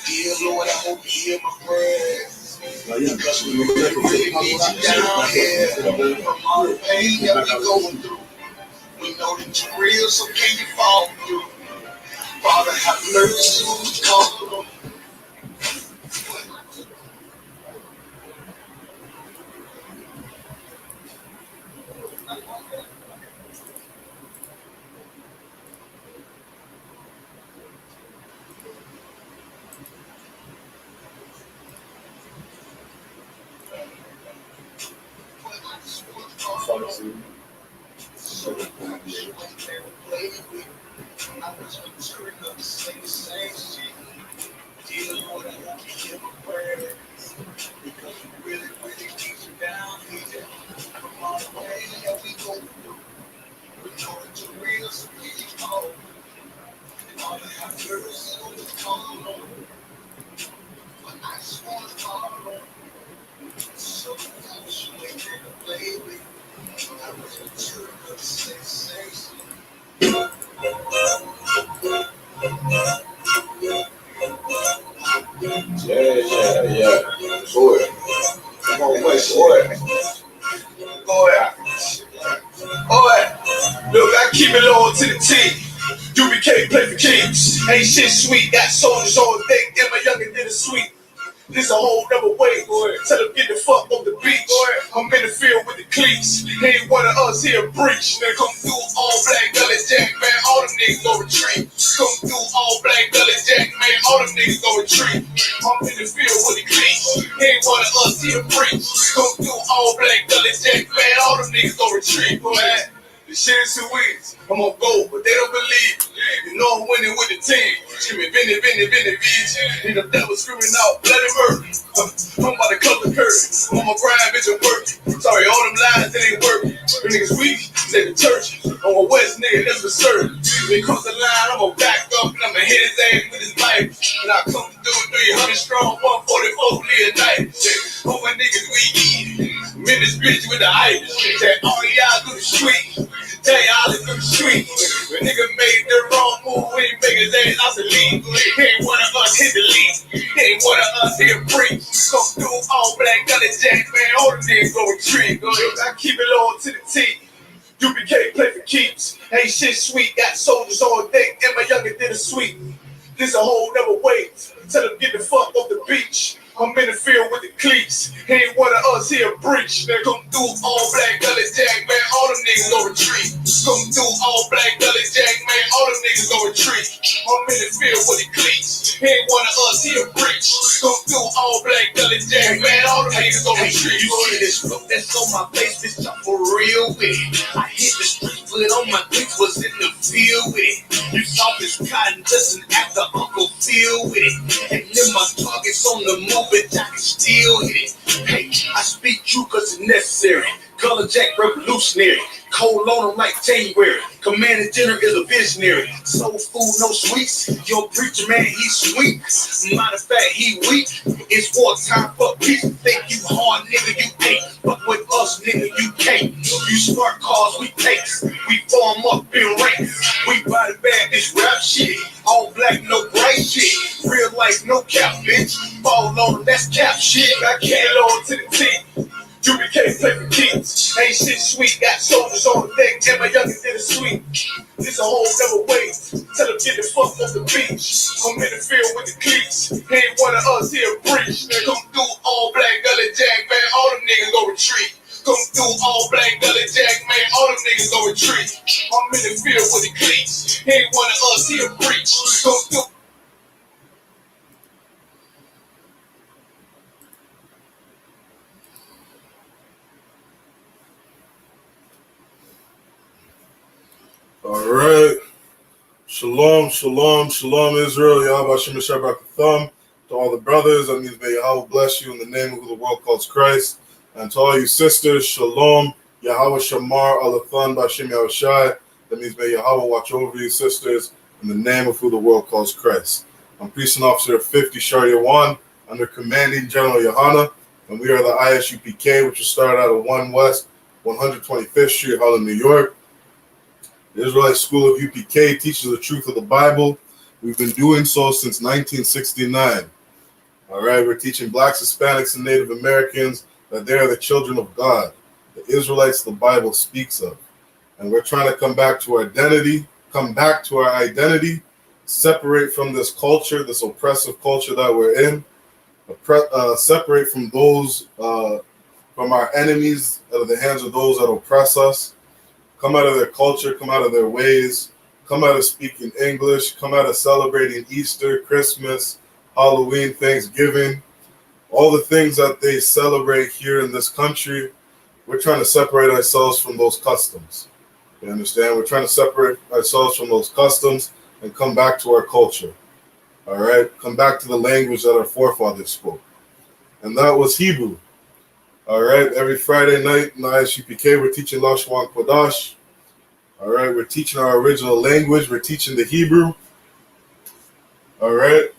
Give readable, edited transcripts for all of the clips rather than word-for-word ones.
Dear Lord, I hope you hear my prayers. Because we really need you down here. From all the pain that we going through, we know that you're real, so can you fall through? Father, have mercy on the call. Dear Lord, I hope you hear my prayers. Because we really need you down here. From all the pain that we go through, we know that you're real, so can you fall through? Father, have mercy on the call. But I just want to follow. So I wish you ain't there to play with. I was mature enough to say. Yeah. Boy. Come on, boy. Look, I keep it loyal to the team. U.P.K play for kings. Ain't shit sweet. Got soldiers on deck. And my youngin' did a sweet. This a whole nother way, boy. Tell them get the fuck off the beach, boy. I'm in the field with the cleats. Ain't one of us here breach. They come through all black gully jack, man. All them niggas go retreat. Come through all black gully jack, man. All them niggas go retreat. I'm in the field with the cleats. Ain't one of us here breach. Come through all black gully jack, man. All them niggas go retreat, boy. The shit is too easy. I'm on gold, but they don't believe it. You know I'm winning with the team. Screaming, Vinny, beach. And the devil screaming out, bloody murder. I'm about to cut the curtain. I'm on my grind, bitch, I'm working. Sorry, all them lines, that ain't working. The niggas weak, they the church. I'm a West nigga, that's for certain. When it comes to line, I'm gonna back up and I'm gonna hit his ass with his life. And I come through 300 strong, 144 a night. All my niggas, we eat. I'm in this bitch with the ice. That all y'all do the street. Tell y'all it's through the street. The nigga made the wrong move, we ain't make his ass out the league. He ain't one of us hit the league. He ain't one of us here free. Come through all black gully jack, man. All the niggas go retreat. I keep it loyal to the T. U.P.K play for keeps. Ain't shit sweet. Got soldiers on deck, and my youngin' did a sweep. This a whole nother way. Tell them get the fuck off the beach. I'm in the field with the cleats. Ain't one of us here breach. They come through all black gully jack, man. All them niggas go retreat. Come through all black gully jack, man. All them niggas go retreat. I'm in the field with the cleats. Ain't one of us here breach. Come through all black gully jack, man. All them niggas go retreat. You see this look that's on my face, bitch, I'm for real with it. I hit the street, put on my cleats, was in the field with it. You saw this cotton just an after Uncle Phil with it. And then my target's on the move. But I can still hit it. Hey, I speak true cause it's necessary. Color Jack revolutionary. Cold on him like January. Commander General is a visionary. Soul food, no sweets. Your preacher man, he's sweet. Matter of fact, he weak. It's wartime for peace. Think you hard, nigga, you ain't. But with us, nigga, you can't. You smart cars, we takes. We form up in ranks. We body bag this rap shit. All black, no gray shit. Real life, no cap, bitch. Fall on them, that's cap shit. I can't on to the team. U.P.K play for keeps. Ain't shit sweet. Got soldiers on the deck, and my youngin' did a sweep. This a whole nother way. Tell them get the fuck off the beach. I'm in the field with the cleats. Ain't one of us here breach. They come through all black gully jack, man. All them niggas go retreat. Come through all black gully jack, man. All them niggas go retreat. I'm in the field with the cleats. Ain't one of us here breach. Come through. All right. Shalom, Israel. Yahweh Hashem Shabbat Thumb. To all the brothers, that means may Yahweh bless you in the name of who the world calls Christ. And to all you sisters, Shalom, Yahweh Shamar Alathan Bashem Yahushai. That means may Yahweh watch over you, sisters, in the name of who the world calls Christ. I'm Priest and Officer of 50 YAHANNA under Commanding General YAHANNA, and we are the I.S.U.P.K, which is started out of 1 West, 125th Street, Harlem, New York. The Israelite School of U.P.K teaches the truth of the Bible We've been doing so since 1969. All right, we're teaching blacks, Hispanics, and Native Americans that they are the children of God, the Israelites the Bible speaks of. And we're trying to come back to our identity, separate from this culture, this oppressive culture that we're in, separate from those, from our enemies, out of the hands of those that oppress us, come out of their culture, come out of their ways, come out of speaking English, come out of celebrating Easter, Christmas, Halloween, Thanksgiving, all the things that they celebrate here in this country. We're trying to separate ourselves from those customs. You understand? We're trying to separate ourselves from those customs and come back to our culture. All right? Come back to the language that our forefathers spoke. And that was Hebrew. All right? Every Friday night in I.S.U.P.K, we're teaching Lashawan, Qadash. All right? We're teaching our original language. We're teaching the Hebrew. All right?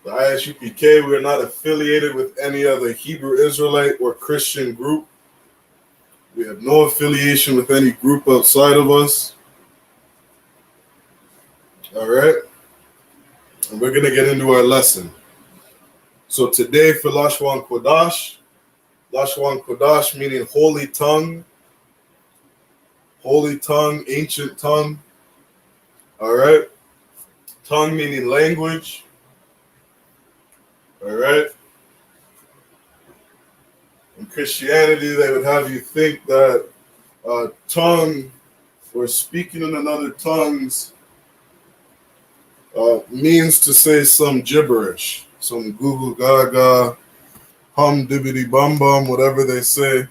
The I.S.U.P.K, we're not affiliated with any other Hebrew Israelite or Christian group. We have no affiliation with any group outside of us. All right? And we're going to get into our lesson. So today for Lashawan Qadash meaning holy tongue, ancient tongue. All right? Tongue meaning language. All right? In Christianity, they would have you think that tongue or speaking in another tongues means to say some gibberish, some goo gaga, hum dibbity bum bum, whatever they say.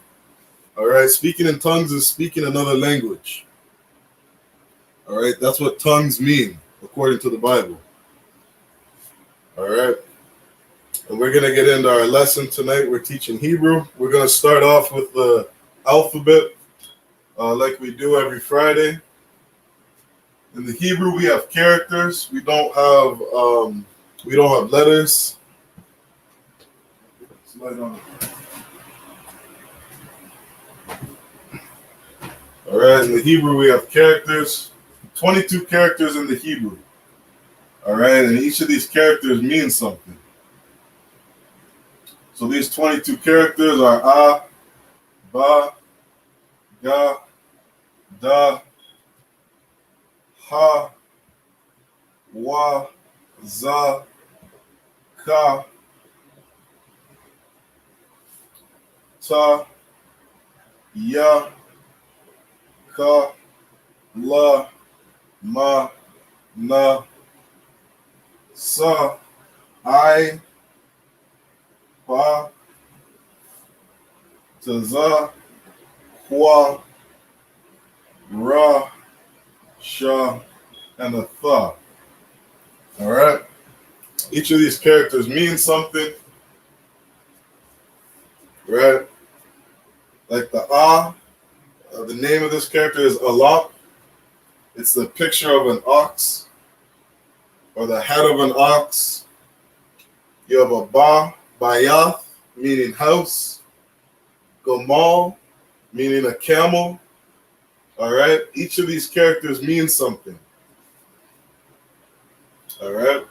All right, speaking in tongues is speaking another language. All right, that's what tongues mean according to the Bible. All right, and we're going to get into our lesson tonight. We're teaching Hebrew. We're going to start off with the alphabet like we do every Friday. In the Hebrew, we have characters. We don't have letters. All right, in the Hebrew, we have characters. 22 characters in the Hebrew. All right, and each of these characters means something. So these 22 characters are A, Ba, Ga, Da, Ha, Wa, Za, Ka, Ta, Ya, Ka, La, Ma, Na, Sa, I, Pa, Za, Kwa, Ra, Sha, and a Tha. All right? Each of these characters means something. Right? Like the the name of this character is Alap. It's the picture of an ox or the head of an ox. You have a Ba, Bayath, meaning house. Gamal, meaning a camel. All right? Each of these characters means something. All right?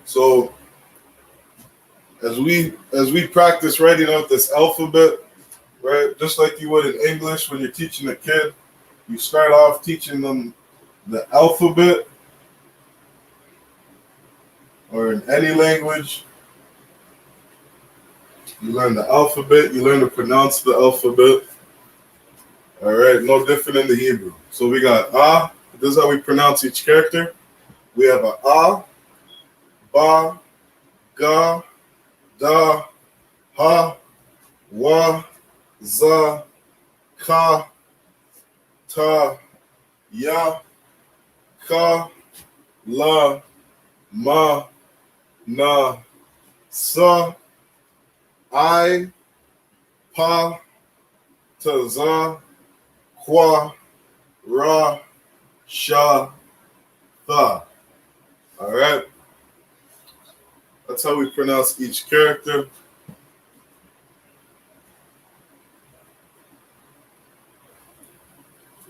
So as we practice writing out this alphabet, right, just like you would in English when you're teaching a kid, you start off teaching them the alphabet, or in any language, you learn the alphabet, you learn to pronounce the alphabet. All right, no different in the Hebrew. So we got A. This is how we pronounce each character. We have a A, Ba, Ga, Da, Ha, Wa, Za, Ka, Ta, Ya, Ka, La, Ma, Na, Sa, I, Pa, Ta, Za, Kwa, Ra, Sha, Tha. All right? That's how we pronounce each character.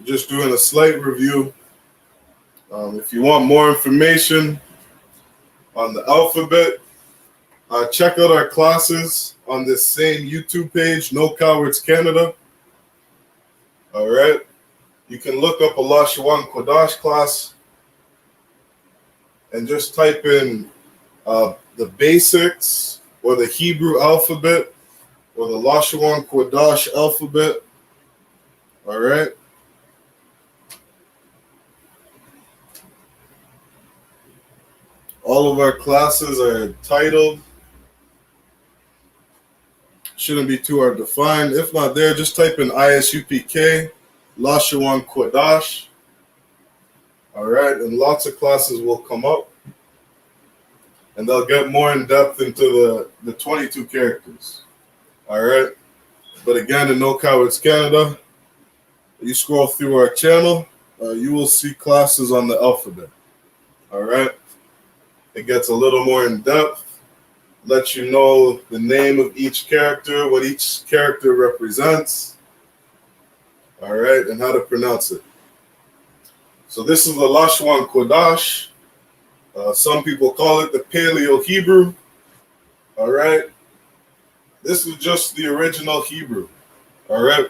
just doing a slight review. If you want more information on the alphabet, check out our classes on this same YouTube page, No Cowards Canada. All right. You can look up a Lashawan Qadash class and just type in the basics or the Hebrew alphabet or the Lashawan Qadash alphabet. All right. All of our classes are titled. Shouldn't be too hard to find. If not there, just type in I.S.U.P.K, Lashawan Qadash. All right, and lots of classes will come up. And they'll get more in depth into the 22 characters. All right. But again, in No Cowards Canada, you scroll through our channel, you will see classes on the alphabet. All right. It gets a little more in depth, lets you know the name of each character, what each character represents. All right. And how to pronounce it. So this is the Lashawan Qadash. Some people call it the Paleo Hebrew. All right. This is just the original Hebrew. All right.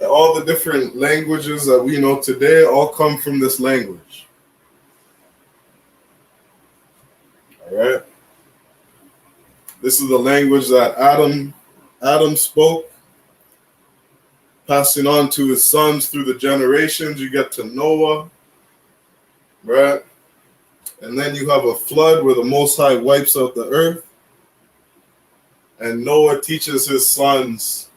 All the different languages that we know today all come from this language. All right. This is the language that Adam spoke, passing on to his sons through the generations. You get to Noah, right? And then you have a flood where the Most High wipes out the earth. And Noah teaches his sons,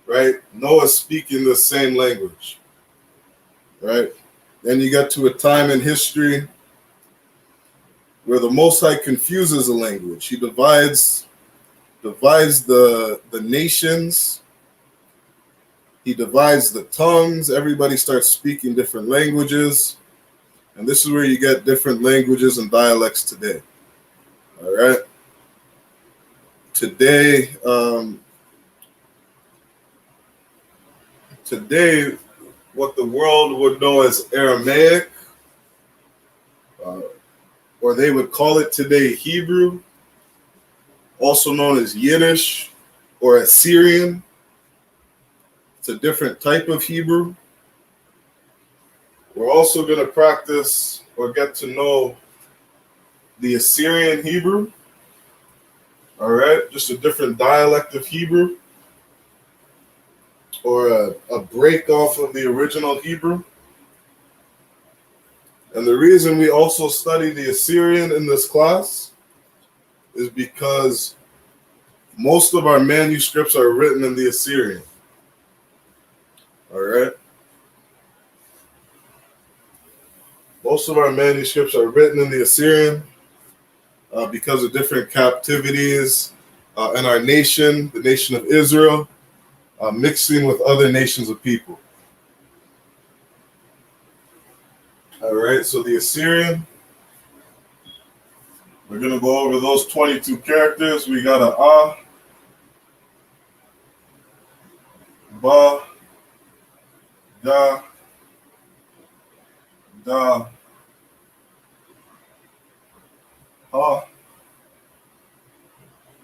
right? Noah speaking the same language, right? Then you get to a time in history where the Most High confuses the language. He divides the nations. He divides the tongues. Everybody starts speaking different languages. And this is where you get different languages and dialects today. All right. Today, what the world would know as Aramaic, or they would call it today Hebrew, also known as Yiddish or Assyrian. It's a different type of Hebrew. We're also going to practice or get to know the Assyrian Hebrew. All right, just a different dialect of Hebrew, or a break off of the original Hebrew. And the reason we also study the Assyrian in this class is because most of our manuscripts are written in the Assyrian. All right. Most of our manuscripts are written in the Assyrian because of different captivities in our nation, the nation of Israel, mixing with other nations of people. All right, so the Assyrian, we're going to go over those 22 characters. We got a A, Ba, Ga, Da, Ha,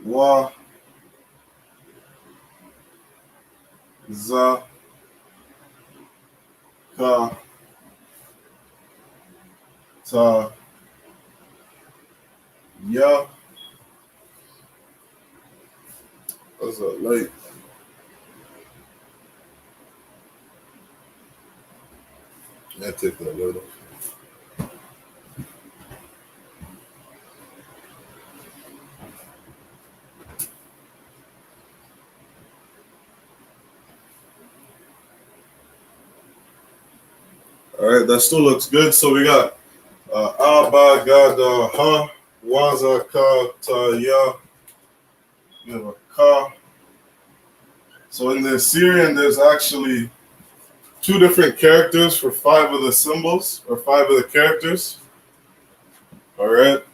Wa, Za, Ka, Ta, Ya. What's that light? I take that light off. All right, that still looks good. So we got Abba, Gada, Ha, Waza, Ka, Ta, Ya. We have a Ka. So in the Assyrian, there's actually 2 different characters for 5 of the symbols, or 5 of the characters. All right.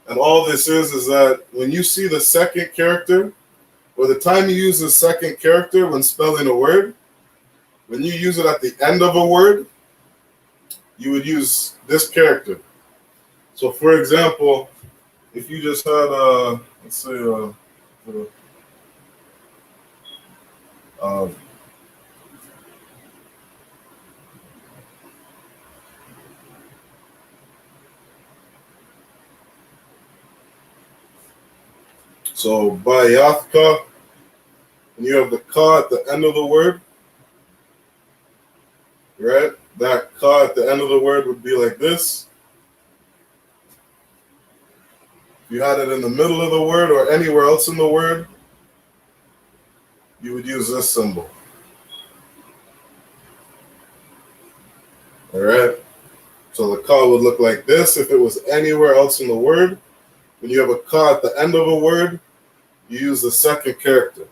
And all this is that when you see the second character, or the time you use the second character when spelling a word, when you use it at the end of a word, you would use this character. So, for example, if you just had, let's say, so by YAHANNA, when you have the ka at the end of the word, right? That ka at the end of the word would be like this. If you had it in the middle of the word or anywhere else in the word, you would use this symbol. All right? So the ka would look like this if it was anywhere else in the word. When you have a ka at the end of a word, you use the second character.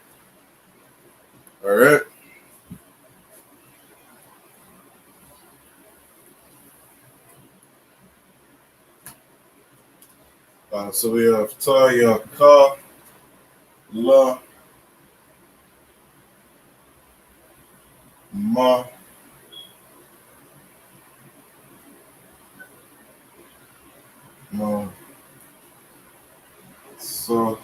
All right? So we have ta, ya, ka, la, ma, ma, so,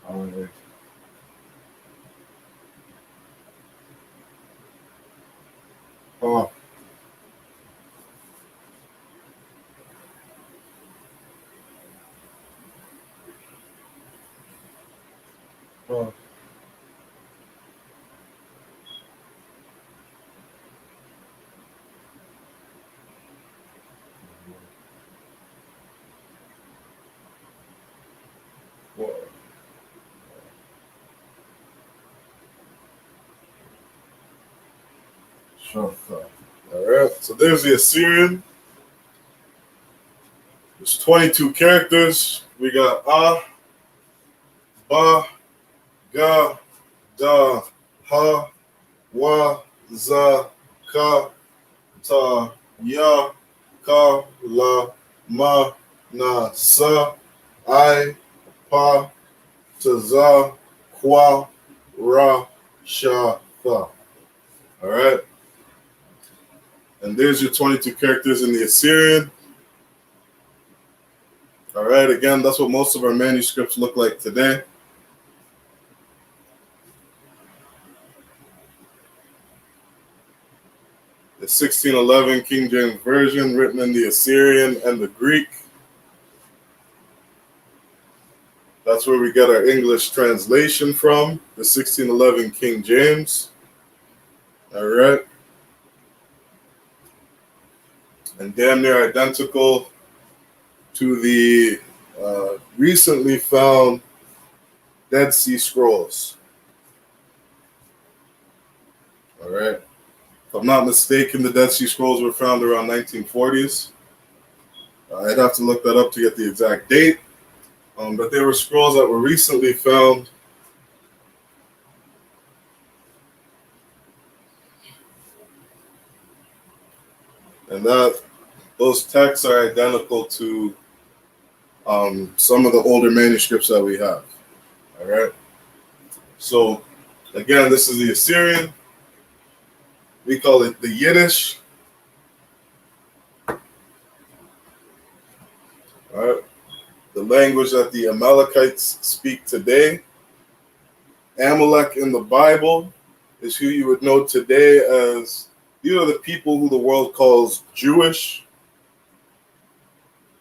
all right. Oh, All right, so there's the Assyrian. There's 22 characters. We got ba, ga, da, ha, wa, za, ka, ta, ya, ka, la, ma, na, sa, I, pa, ta, za, kwa, ra, sha, tha. All right. And there's your 22 characters in the Assyrian. All right, again, that's what most of our manuscripts look like today. The 1611 King James Version, written in the Assyrian and the Greek. That's where we get our English translation from, the 1611 King James. All right. And damn near identical to the recently found Dead Sea Scrolls. All right. If I'm not mistaken, the Dead Sea Scrolls were found around 1940s. I'd have to look that up to get the exact date. But there were scrolls that were recently found. And those texts are identical to some of the older manuscripts that we have. All right. So, again, this is the Assyrian. We call it the Yiddish. All right. The language that the Amalekites speak today. Amalek in the Bible is who you would know today as, these are the people who the world calls Jewish.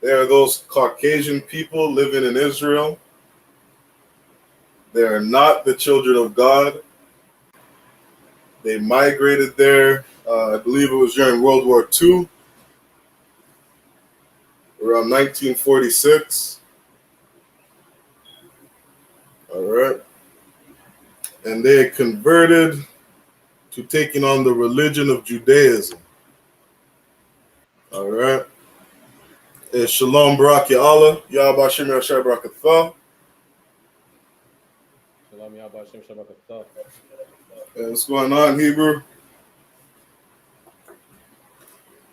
They are those Caucasian people living in Israel. They are not the children of God. They migrated there, I believe it was during World War II, around 1946. All right. And they converted to taking on the religion of Judaism. All right. And Shalom Barak Ya Allah, Yahweh Hashem Yashai Barakatah. Shalom Yahweh Hashem Shabbat. Hey, what's going on, Hebrew?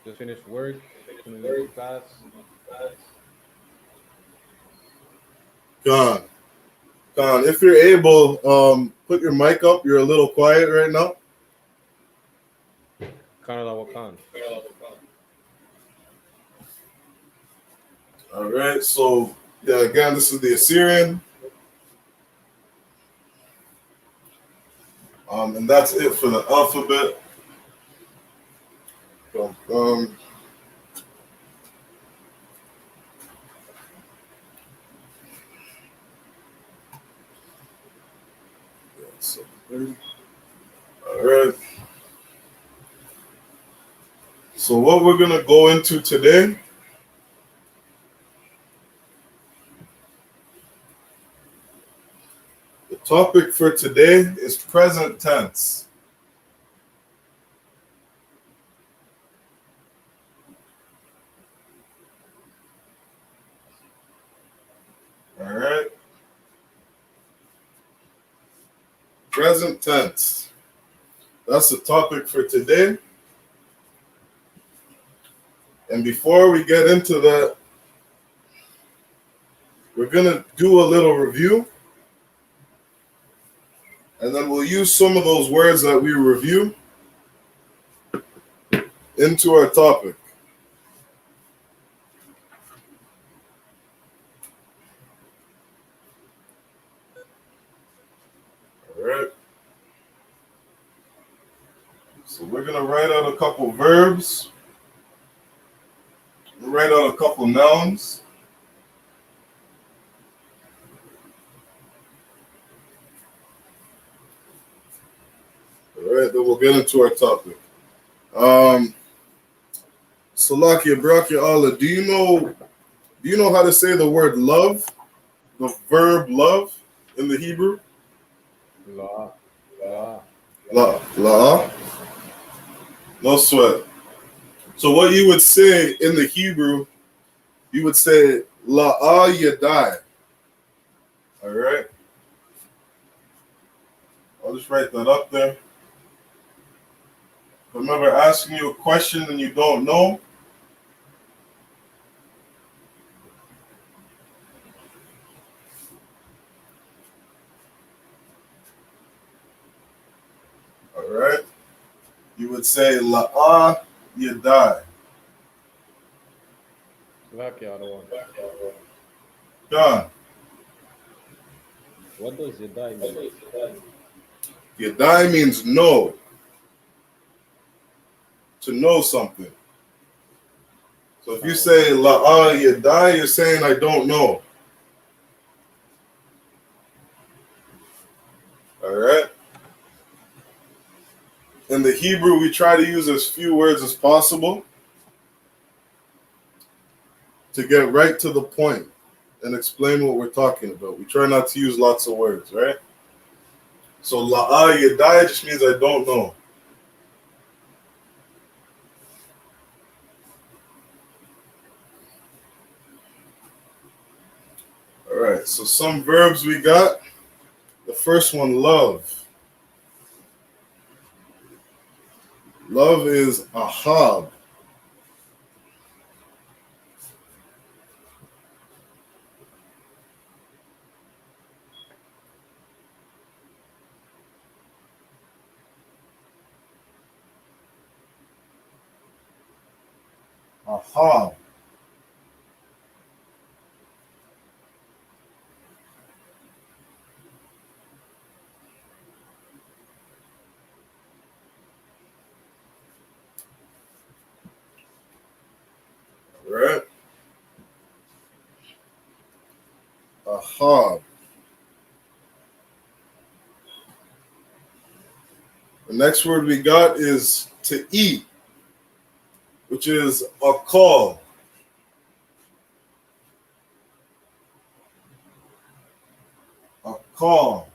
Just finished work, gonna go to class. Gone. Don, if you're able, put your mic up. You're a little quiet right now. Canada Wakan. All right. So, yeah, again, this is the Assyrian. And that's it for the alphabet. So, all right. So what we're going to go into today the topic for today is present tense. All right. Present tense. That's the topic for today. And before we get into that, we're going to do a little review. And then we'll use some of those words that we review into our topic. All right. So we're going to write out a couple verbs. We'll write out a couple nouns. All right, then we'll get into our topic. Salakia, Brakia Allah, do you know how to say the word love? The verb love in the Hebrew? La. La. La. No sweat. So what you would say in the Hebrew, you would say la'ah yadai. All right? I'll just write that up there. Remember asking you a question and you don't know? All right? You would say la'ah yadai. Done. What does Yadai mean? Yadai means know. To know something. So if you say la'ah yadai, you're saying I don't know. All right? In the Hebrew, we try to use as few words as possible to get right to the point and explain what we're talking about. We try not to use lots of words, right? So la'ah yadai just means I don't know. All right, so some verbs we got. The first one, love. Love is ahab. Ahab. All right? Ahab. The next word we got is to eat, which is a call. A call.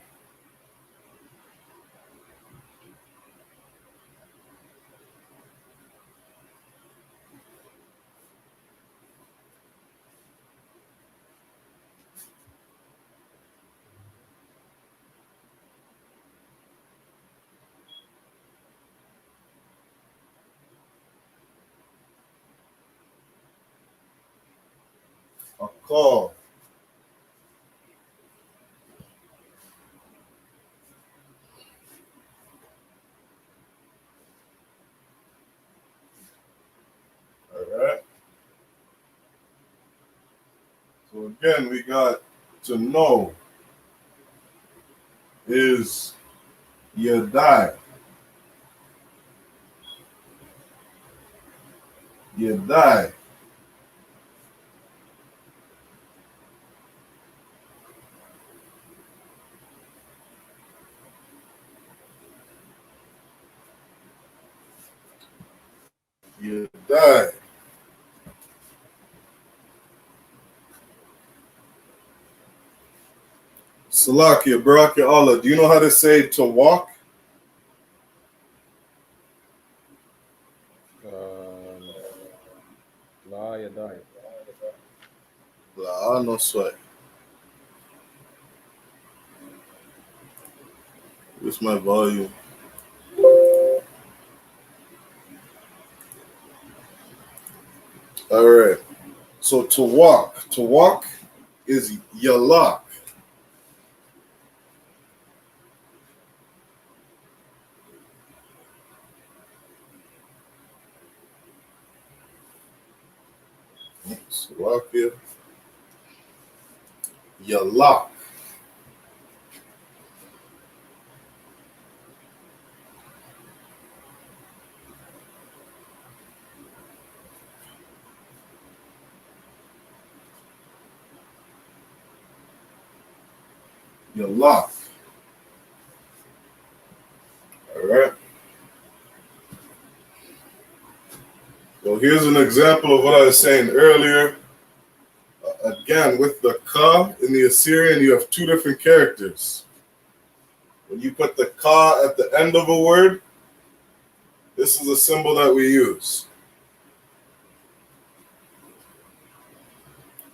A call. So again, we got to know is Yadai. Yadai. Yadai. Salakia, Baraka Allah. Do you know how to say to walk? La Yadai. La, no sweat. Where's my volume? All right. So to walk is yalak. Salakia, yalak. Yalak. All right. So here's an example of what I was saying earlier. Again, with the ka in the Assyrian, you have two different characters. When you put the ka at the end of a word, this is a symbol that we use,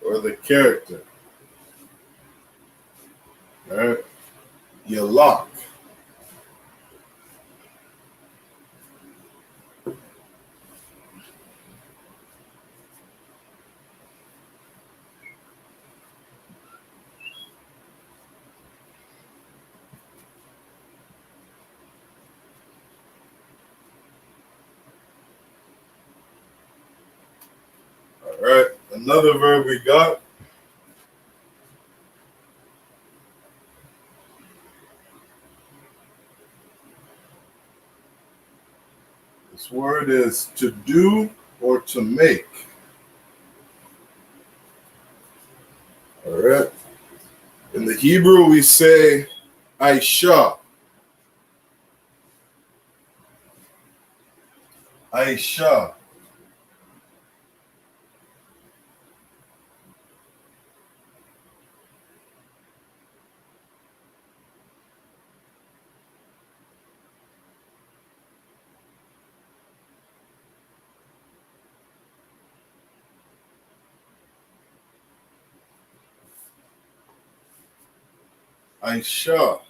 or the character. All right. Yalak. All right. Another verb we got. This word is to do or to make. All right. In the Hebrew, we say Aisha. Aisha. Aisha.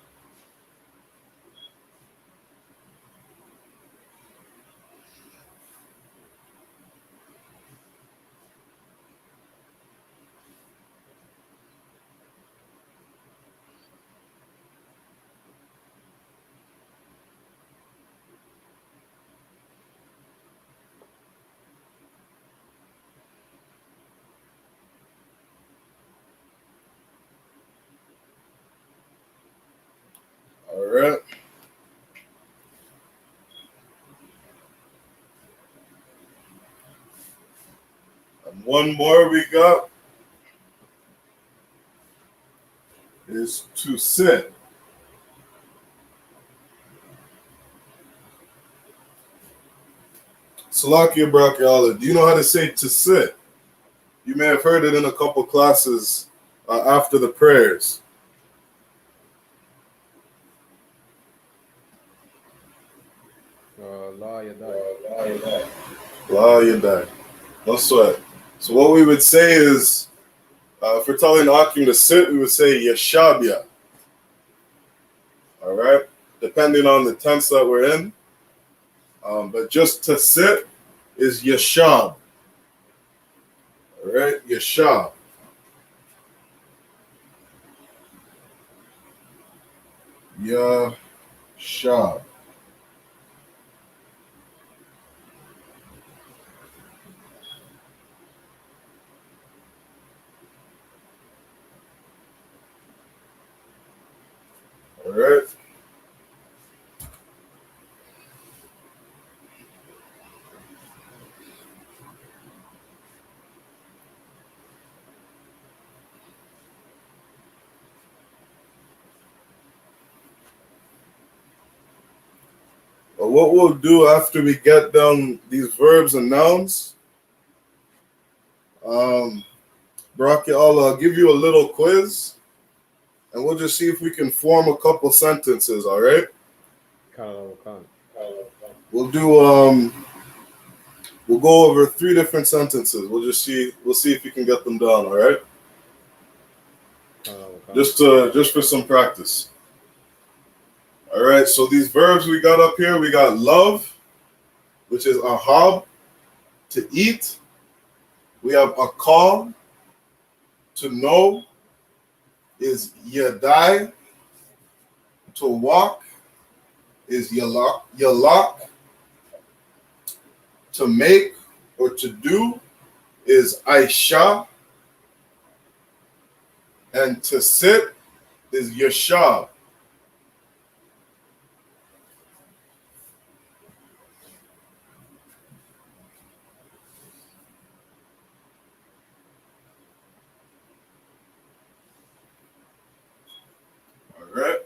All right. And one more we got is to sit. Salakia Brachiala, do you know how to say to sit? You may have heard it in a couple classes after the prayers. La Yadai. La Yadai. No sweat. So what we would say is, if we're telling Akim to sit, we would say Yashabia. All right? Depending on the tense that we're in. But just to sit is Yashab. All right? Yashab. Yashab. All right. What we'll do after we get down these verbs and nouns, Brocky, I'll give you a little quiz, and we'll just see if we can form a couple sentences. All right. We'll do we'll go over 3 different sentences. We'll see if you can get them down. All right. Just for some practice. All right. So these verbs we got up here, we got love, which is ahab, to eat. We have a call, to know, is yadai. To walk is yalak. To make or to do is aisha. And to sit is yashab. All right.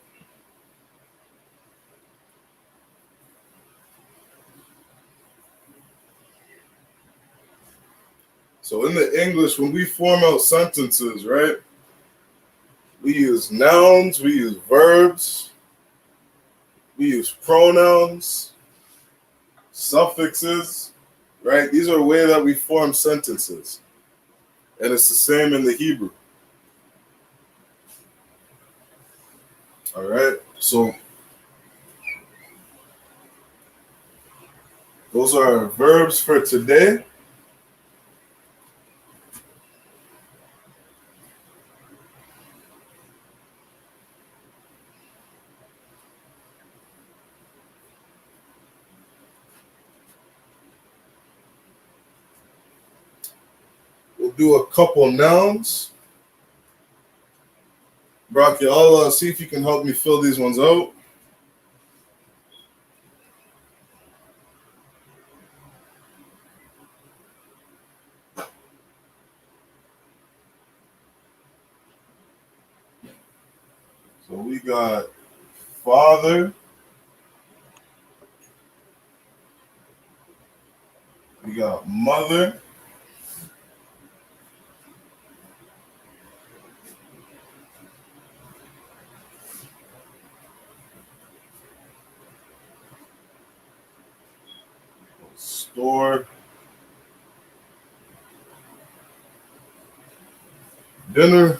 So in the English, when we form out sentences, right, we use nouns, we use verbs, we use pronouns, suffixes, right? These are ways that we form sentences. And it's the same in the Hebrew. All right. So those are our verbs for today. We'll do a couple nouns. Brocky, I'll see if you can help me fill these ones out. So we got father. We got mother. Store. Dinner.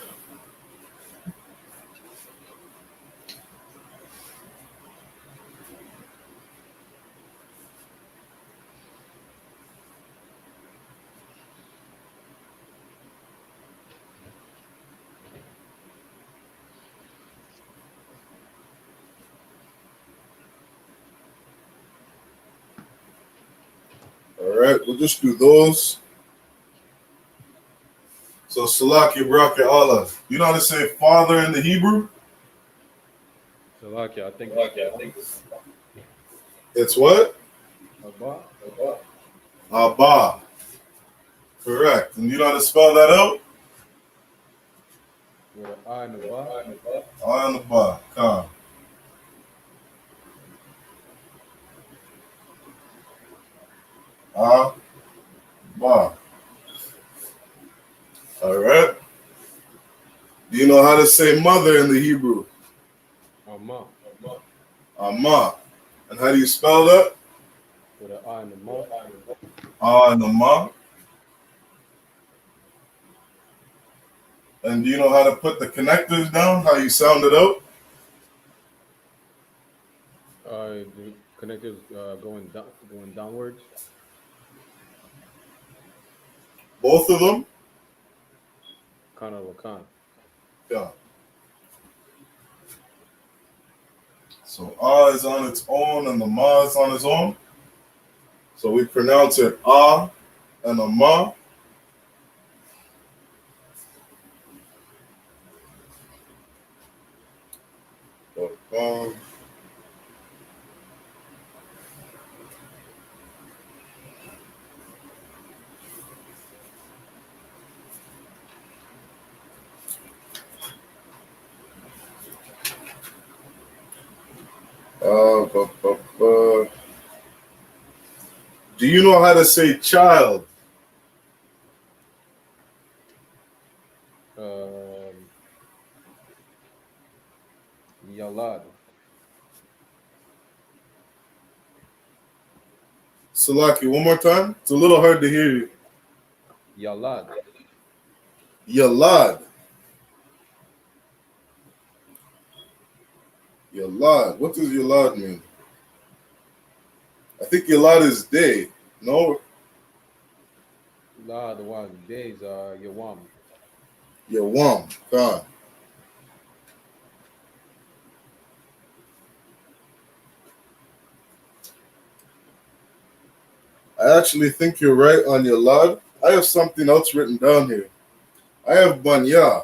All right, we'll just do those. So Salaki, Brocky, Allah. You know how to say father in the Hebrew? Salakia, I think It's what? Abba. Abba. Correct. And you know how to spell that out? With an I and a ba. I and the ba. Come. Ba. All right. Do you know how to say mother in the Hebrew? Amma. Amma. And how do you spell that? With an I and a ma. And the ma. And do you know how to put the connectors down? How you sound it out? The connectors going downwards. Both of them? Kana wakan. Yeah. So ah is on its own and the ma is on its own. So we pronounce it ah and a ma. Um, bu- bu- bu- Do you know how to say child? Yalad. Salaki, one more time. It's a little hard to hear you. Yalad. Yalad. Yalad. What does Yalad mean? I think Yalad is day. No? La, the one. Days are Yawam. Yawam. Khan. I actually think you're right on Yalad. I have something else written down here. I have Banya.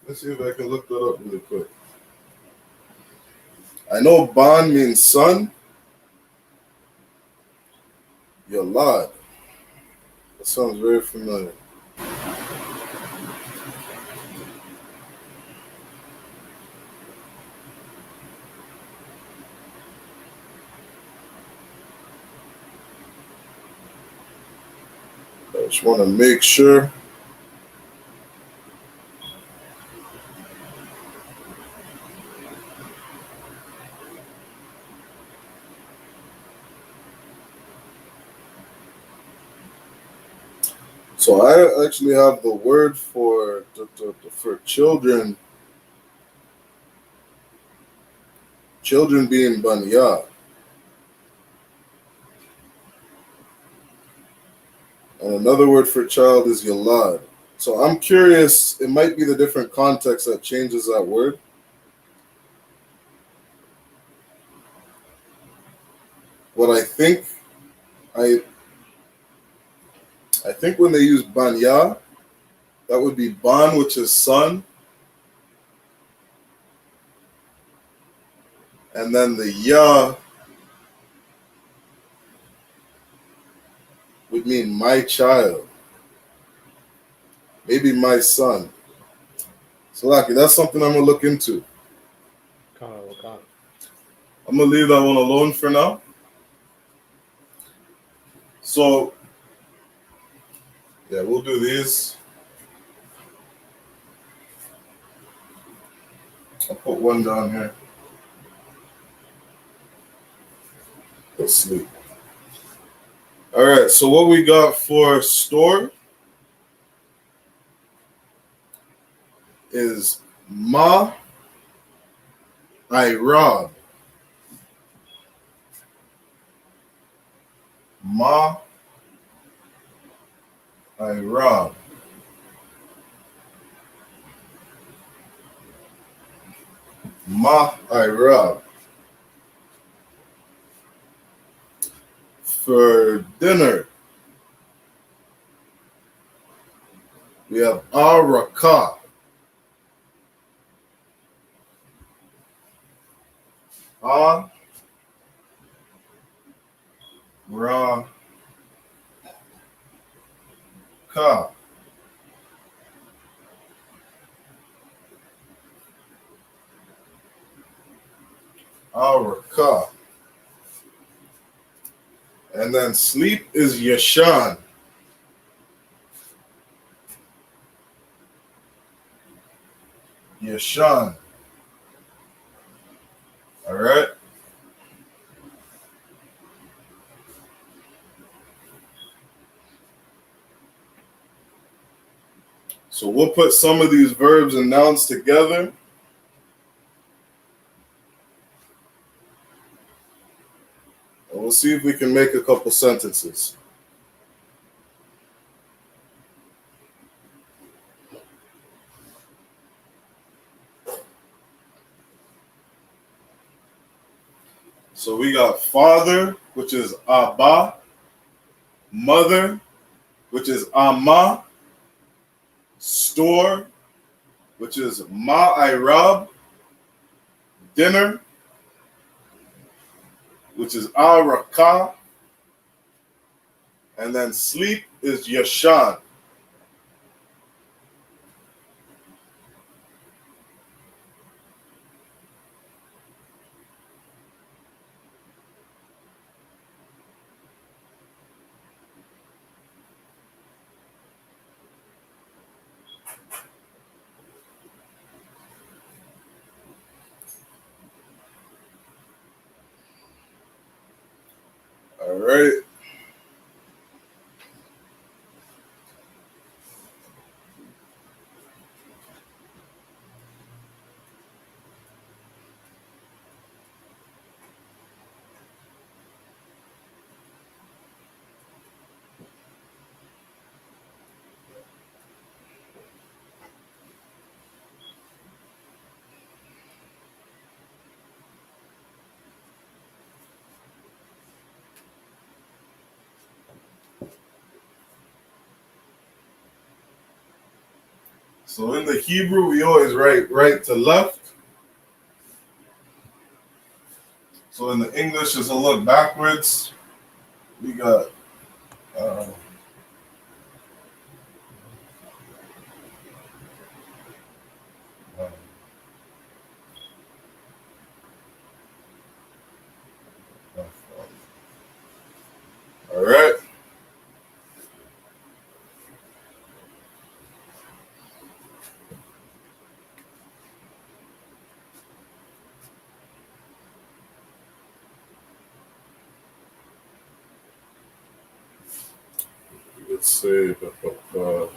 Let's see if I can look that up really quick. I know Ban means son. Yalad. That sounds very familiar. I just want to make sure. So I actually have the word for children. Children being Banya. And another word for child is Yalad. So I'm curious, it might be the different context that changes that word. What I I think when they use Banya, that would be Ban, which is son, and then the Ya would mean my child, maybe my son. So, Lucky, that's something I'm gonna look into. Khan. I'm gonna leave that one alone for now. So, yeah, we'll do these. I'll put one down here. Go sleep. All right. So what we got for store is Ma I-Rob. Ma I-Rob. Ma I-Rob. For dinner, we have Araka. Araka. Araka. And then sleep is Yashan. Yashan. All right. So we'll put some of these verbs and nouns together. And we'll see if we can make a couple sentences. So we got father, which is Abba, mother, which is Amma. Store, which is Ma'irab. Dinner, which is Araka. And then sleep is Yashan. All right. So in the Hebrew, we always write right to left. So in the English, it's a look backwards. We got all right. Let's see. All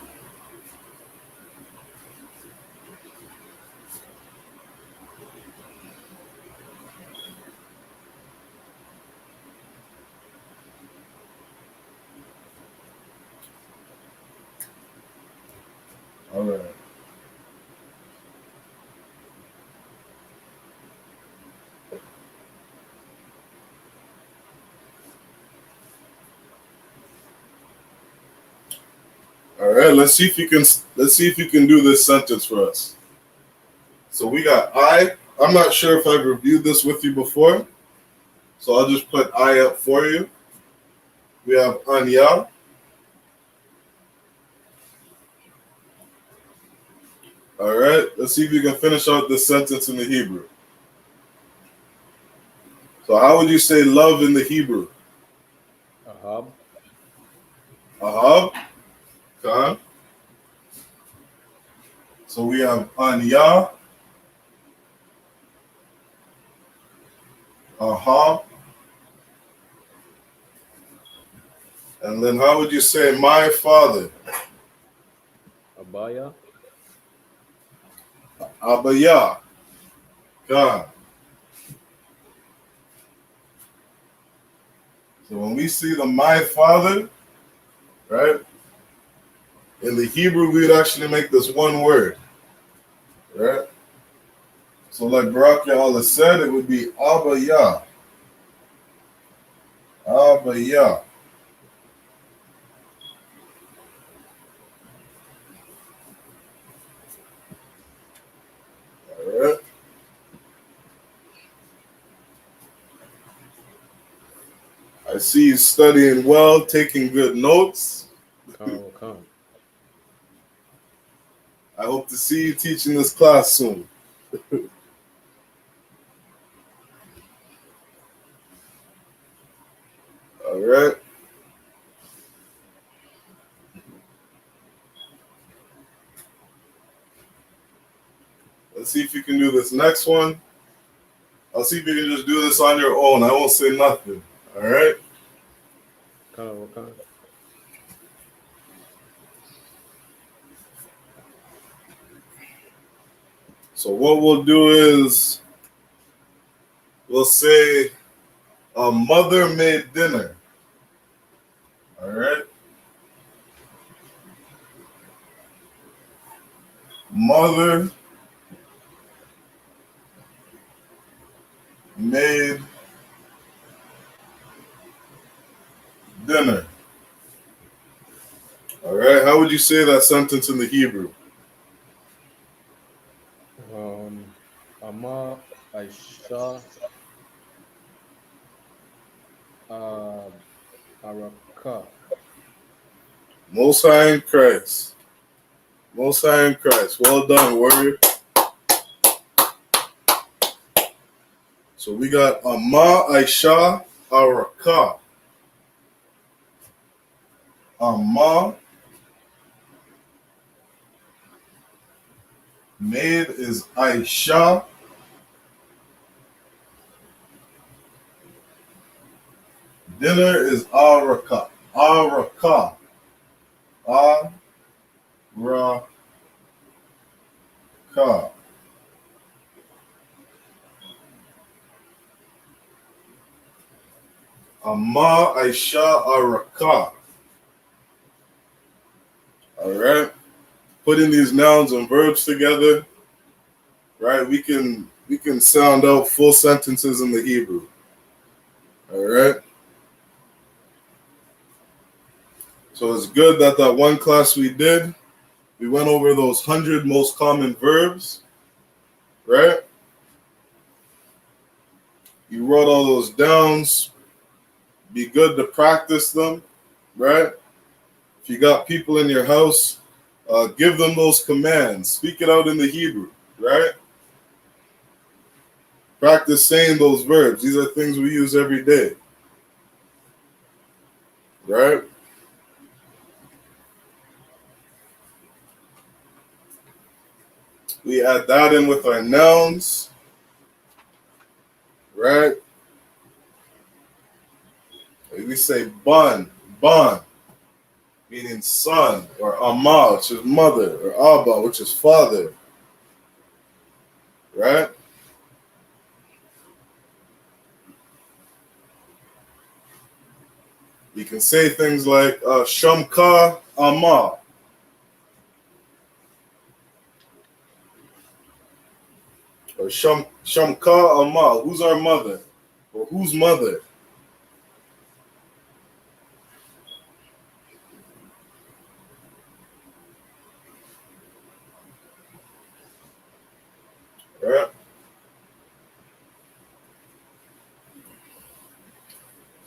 right. All right. Let's see if you can do this sentence for us. So we got I. I'm not sure if I've reviewed this with you before, so I'll just put I up for you. We have Anya. All right. Let's see if you can finish out this sentence in the Hebrew. So how would you say love in the Hebrew? Ahab. Ahab. Khan. So we have Anya. Ahab. And then how would you say my father? Abaya. Abaya. Khan. So when we see the my father, right? In the Hebrew, we would actually make this one word, right? So like Barak Ya'Allah said, it would be Abaya. Abaya. All right. I see you studying well, taking good notes. Khan. I hope to see you teaching this class soon. All right. Let's see if you can do this next one. I'll see if you can just do this on your own. I won't say nothing. All right. Khan. So what we'll do is we'll say a mother made dinner. All right. Mother made dinner. All right. How would you say that sentence in the Hebrew? Ama Aisha uh, Araka. Most High in Christ. Most High in Christ. Well done, warrior. So we got Ama Aisha Araka. Ama, maid is Aisha. Dinner is Araka. Araka. Araka. Ama Aisha Araka. All right. Putting these nouns and verbs together, right? We can sound out full sentences in the Hebrew. All right. So it's good that one class we did, we went over those 100 most common verbs, right? You wrote all those down. Be good to practice them, right? If you got people in your house, give them those commands. Speak it out in the Hebrew, right? Practice saying those verbs. These are things we use every day, right? We add that in with our nouns, right? We say ban, meaning son, or ama, which is mother, or abba, which is father, right? You can say things like shamka ama, or shamka ama. Who's our mother? Or whose mother? Right?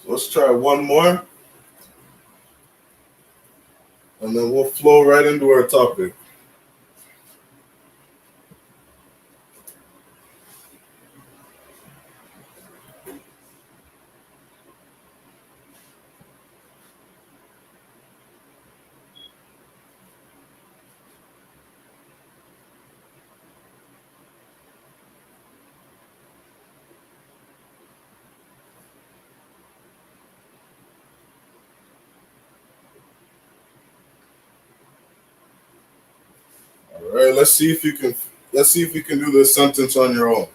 So let's try one more, and then we'll flow right into our topic. All right, let's see if you can. Let's see if you can do this sentence on your own.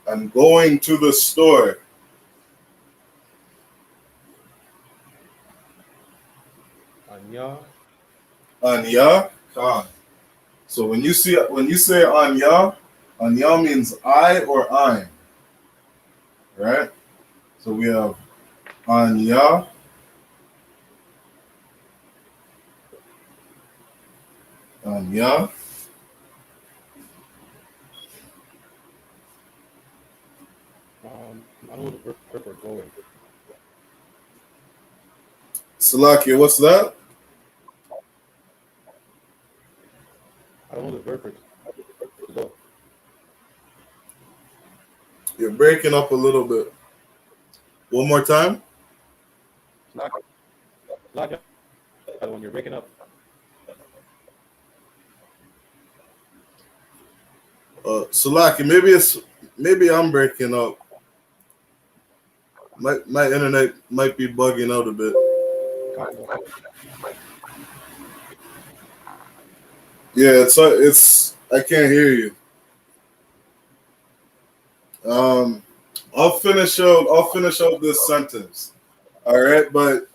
I'm going to the store. Anya Anya, Khan. So when you say Anya, Anya means I or I'm, right? So we have Anya, Anya. I don't know the verb for going. Salakia, what's that? I don't know the verb for to go. You're breaking up a little bit. One more time. Like when you're breaking up. Salaki, maybe I'm breaking up. My internet might be bugging out a bit. Yeah, it's I can't hear you. I'll finish out this sentence. All right, but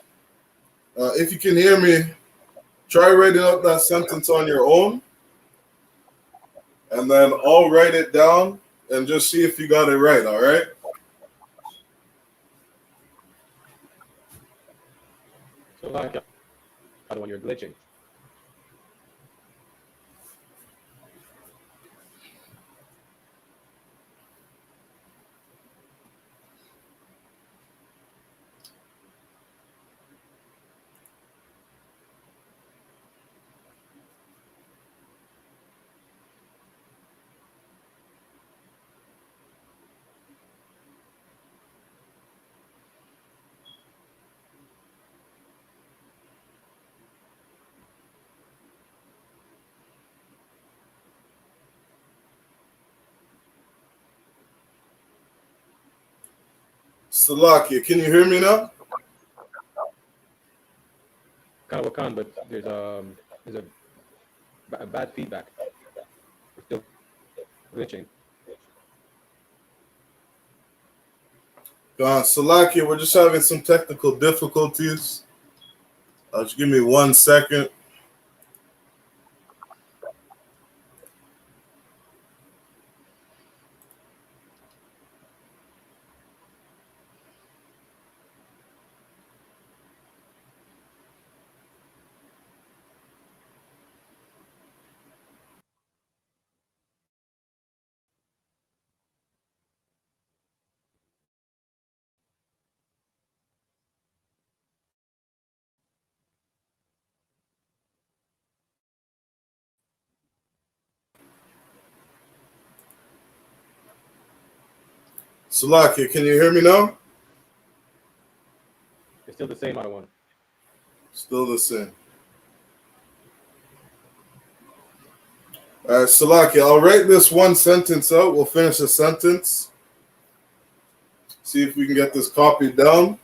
if you can hear me, Try writing out that sentence on your own, and then I'll write it down and just see if you got it right, all right? So like, other one, you're glitching. Salakia, can you hear me now? Kind of wakan, but there's a bad feedback. We're still glitching. Salakia, we're just having some technical difficulties. Just give me 1 second. Salakia, can you hear me now? It's still the same other one. Still the same. All right, Salakia, I'll write this one sentence out. We'll finish the sentence. See if we can get this copied down.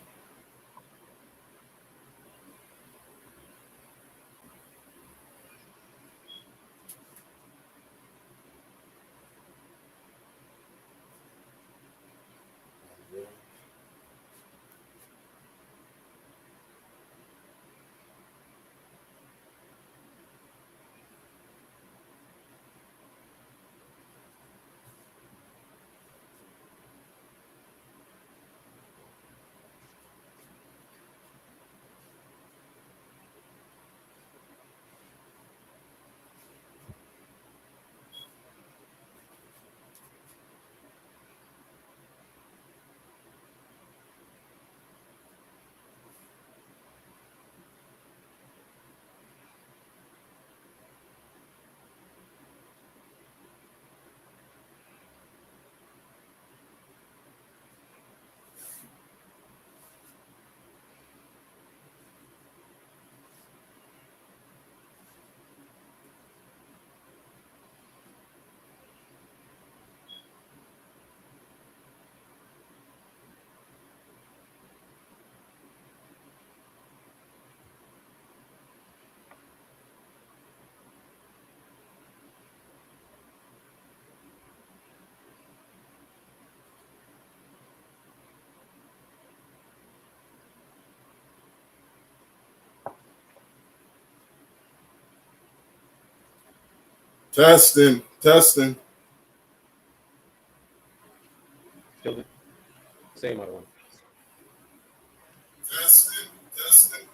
Testing, testing. Still the same other one. Testing, testing.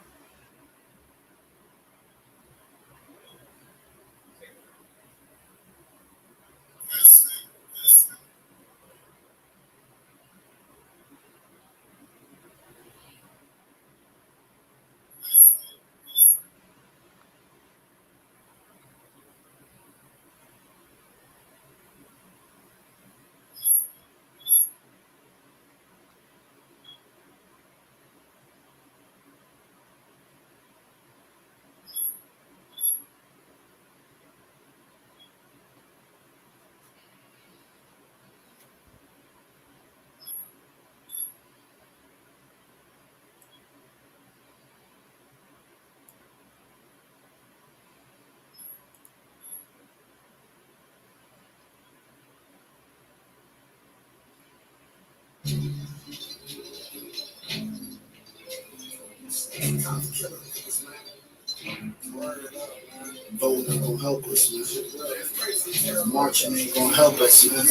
Voting ain't gonna help us, man. Marching ain't gonna help us, man.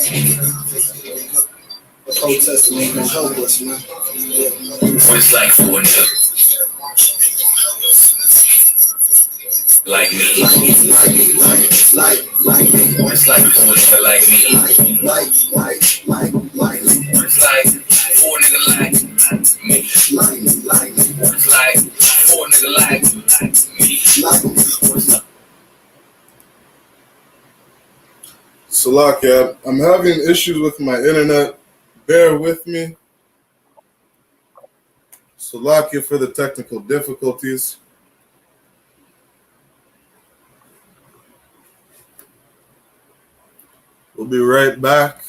Protesting ain't gonna help us, man. What it's like for a nigga like me. What it's like for a nigga like me. What it's like for a nigga like me. What it's like for a nigga like me. Salakia, I'm having issues with my internet. Bear with me. Salakia for the technical difficulties. We'll be right back.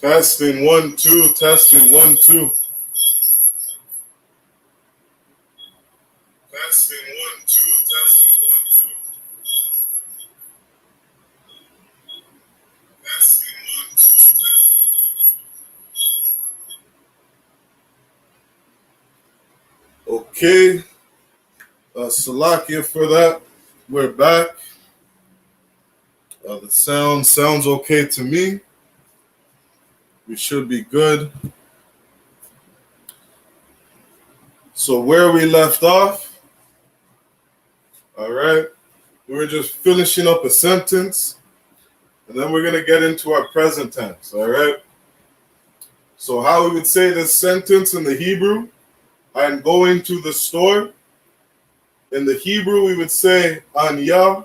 Testing 1 2. Testing 1 2. Testing 1 2. Testing 1 2. Testing 1 2. Okay. Salakia for that. We're back. The sounds okay to me. We should be good. So where we left off, all right, we were just finishing up a sentence, and then we're going to get into our present tense, all right? So how we would say this sentence in the Hebrew, I'm going to the store. In the Hebrew, we would say, Anya,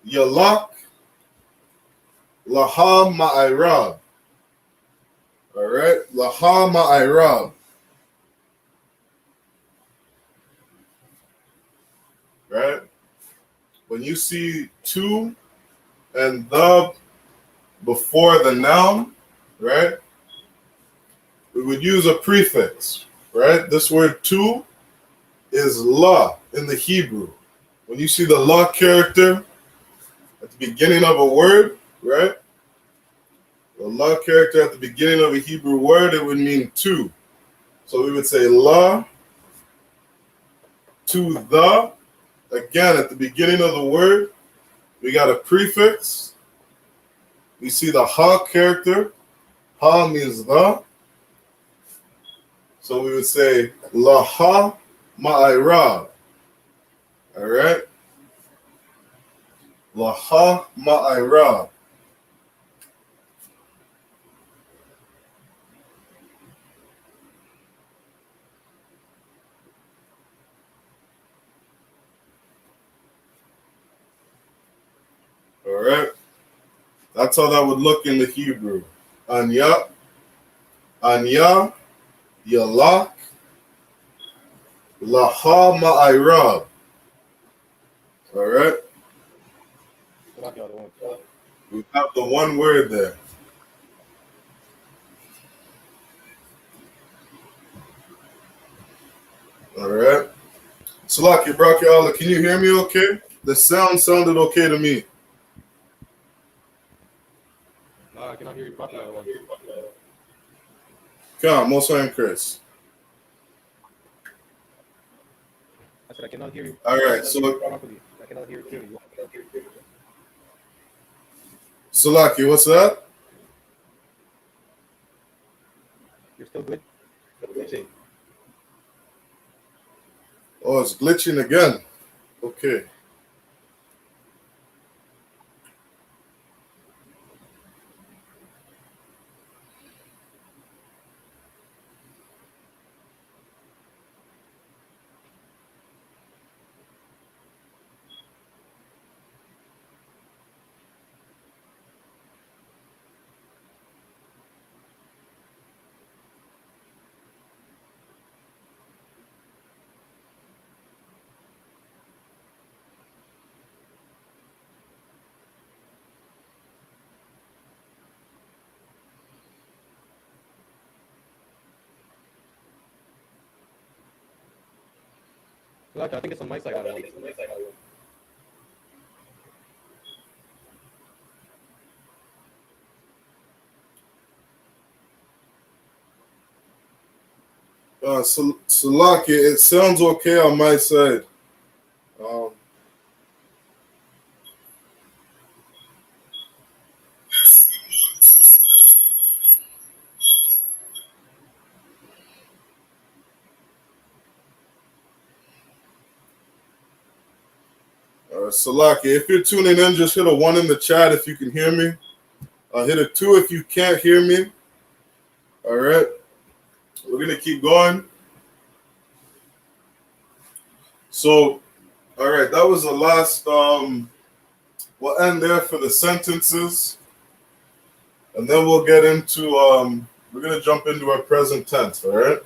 Yalak, Laha Ma'irab. All right, Laha Ma'irab. Right? When you see to and the before the noun, right, we would use a prefix, right? This word to is la in the Hebrew. When you see the la character at the beginning of a word, right? The la character at the beginning of a Hebrew word, it would mean to. So we would say la to the. Again, at the beginning of the word, we got a prefix. We see the ha character. Ha means the. So we would say la ha ma'irab. All right? La ha ma'irab. All right? That's how that would look in the Hebrew. Anya, Anya, Yalak, Laha Ma'irab. All right? We have the one word there. All right? Salaki, Braki Allah, can you hear me okay? The sound sounded okay to me. No, I cannot hear you properly. Come, most and Chris. I said I cannot hear you. All right, so Properly. I cannot hear you clearly. Salaki, what's that? You're still good? Glitching. Oh, it's glitching again. Okay. Like, I think it's on my side. I don't know. Salaki, it sounds okay on my side. Salaki, if you're tuning in, just hit a 1 in the chat if you can hear me. Hit a 2 if you can't hear me. All right. We're going to keep going. So, all right, that was the last. We'll end there for the sentences. And then we'll get into, we're going to jump into our present tense, all right?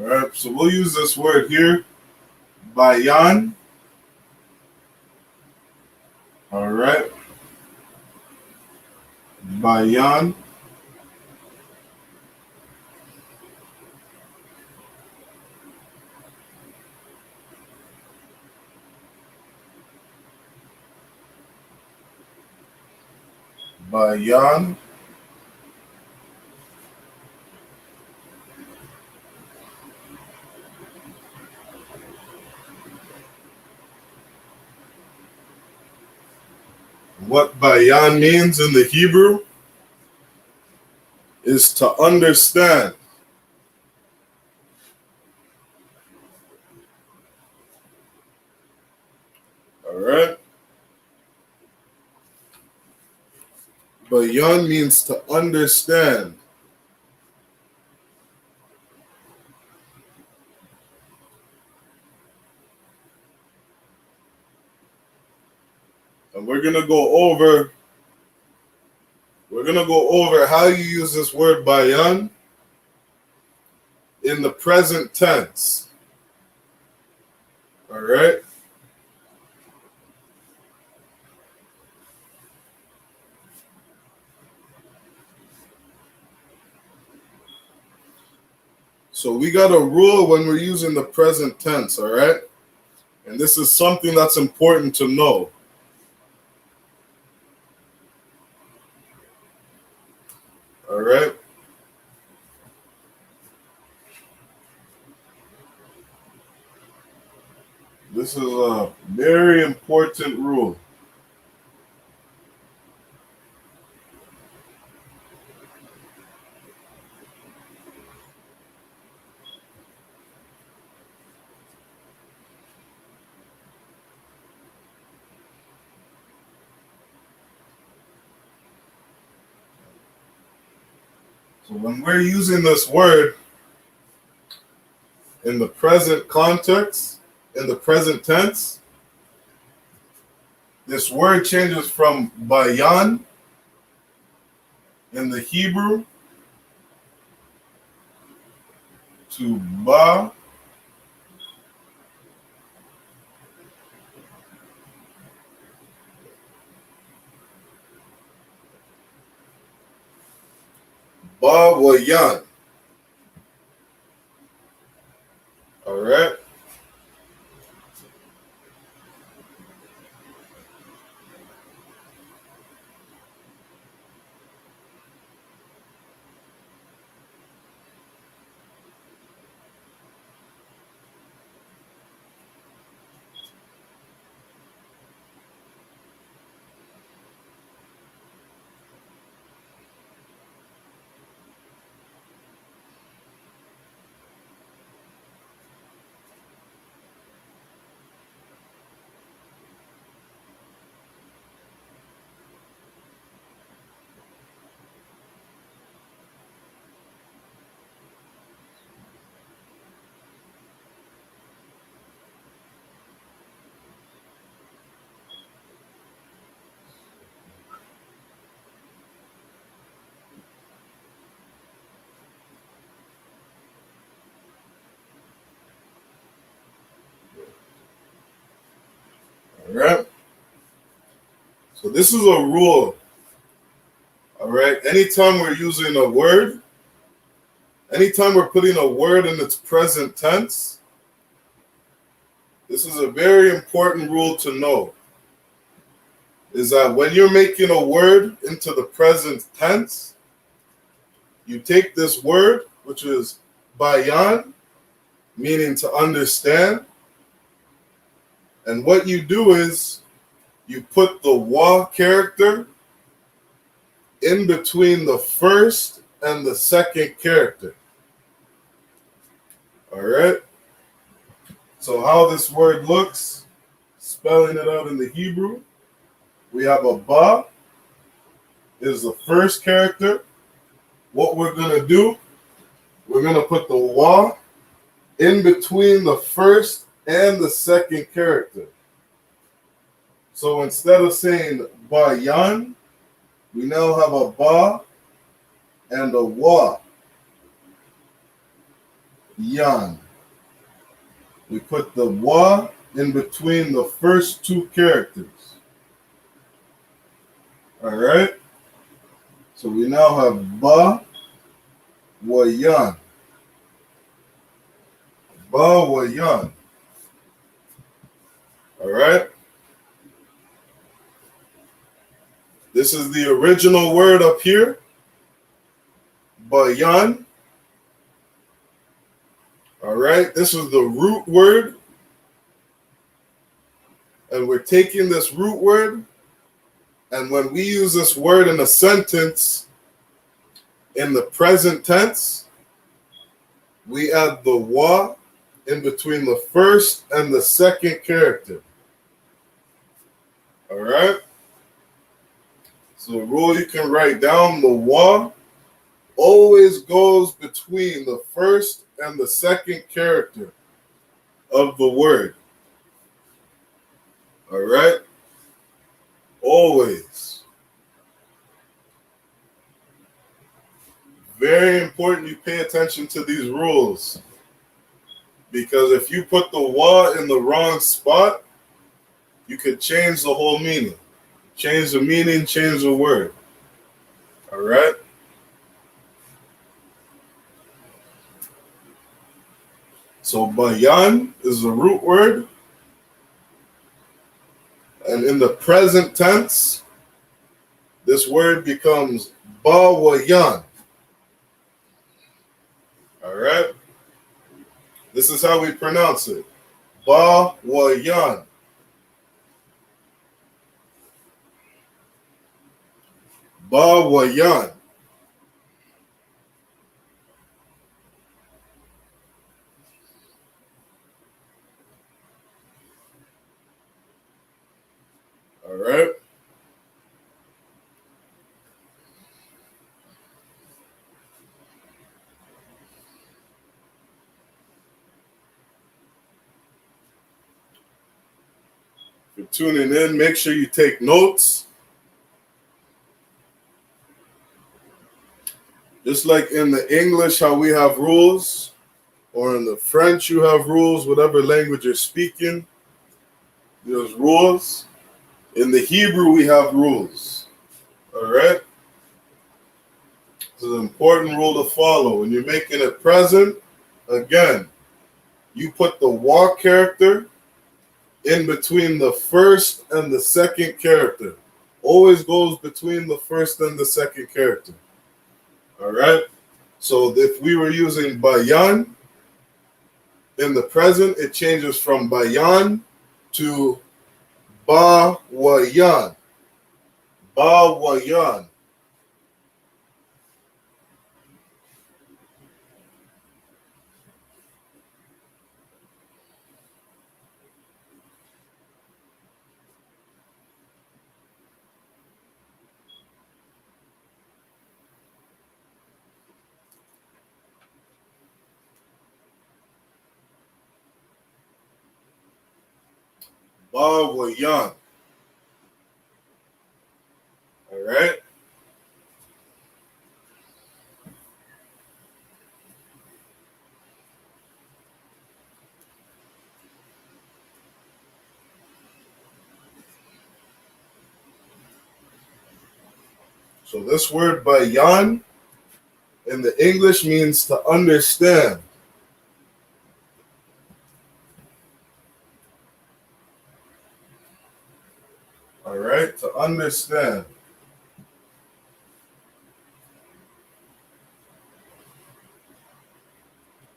right, so we'll use this word here, bayan. All right, bayan. Bayan. What bayan means in the Hebrew is to understand. All right. Bayan means to understand. And we're gonna go over how you use this word bayan in the present tense. All right. So we got a rule when we're using the present tense, all right? And this is something that's important to know. All right? This is a very important rule. So when we're using this word in the present context, in the present tense, this word changes from bayan in the Hebrew to ba. Ba wa yan. All right? All right? So this is a rule. All right? Anytime we're using a word, anytime we're putting a word in its present tense, this is a very important rule to know. Is that when you're making a word into the present tense, you take this word, which is bayan, meaning to understand, and what you do is you put the wa character in between the first and the second character. All right? So how this word looks, spelling it out in the Hebrew, we have a ba is the first character. What we're going to do, we're going to put the wa in between the first and the second character. So instead of saying bayan, we now have a ba and a wa. yan. We put the wa in between the first two characters. All right? So we now have ba wa yan. Ba wa yan. All right? This is the original word up here. Bayan. All right? This is the root word. And we're taking this root word, and when we use this word in a sentence in the present tense, we add the wa in between the first and the second character. All right? So the rule you can write down, the wa always goes between the first and the second character of the word. All right? Always. Very important you pay attention to these rules, because if you put the wa in the wrong spot, you could change the whole meaning. Change the meaning, change the word. All right? So bayan is the root word. And in the present tense, this word becomes bawayan. All right? This is how we pronounce it. Bawayan. Bawayan. All right? If you're tuning in, make sure you take notes. Just like in the English, how we have rules, or in the French, you have rules, whatever language you're speaking, there's rules. In the Hebrew, we have rules. All right? It's an important rule to follow. When you're making it present, again, you put the wa character in between the first and the second character. Always goes between the first and the second character. All right? So if we were using bayan in the present, it changes from bayan to bawayan. Bawayan. Bawayan. All right? So this word bayan in the English means to understand. All right? To understand.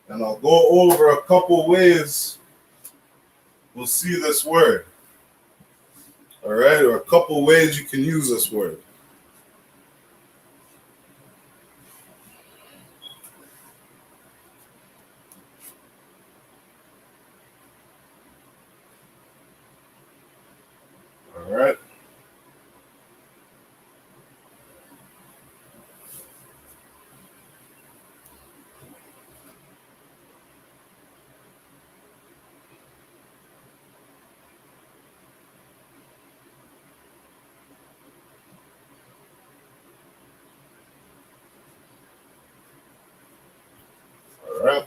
And I'll go over a couple ways we'll see this word. All right? Or a couple ways you can use this word. All right? All right?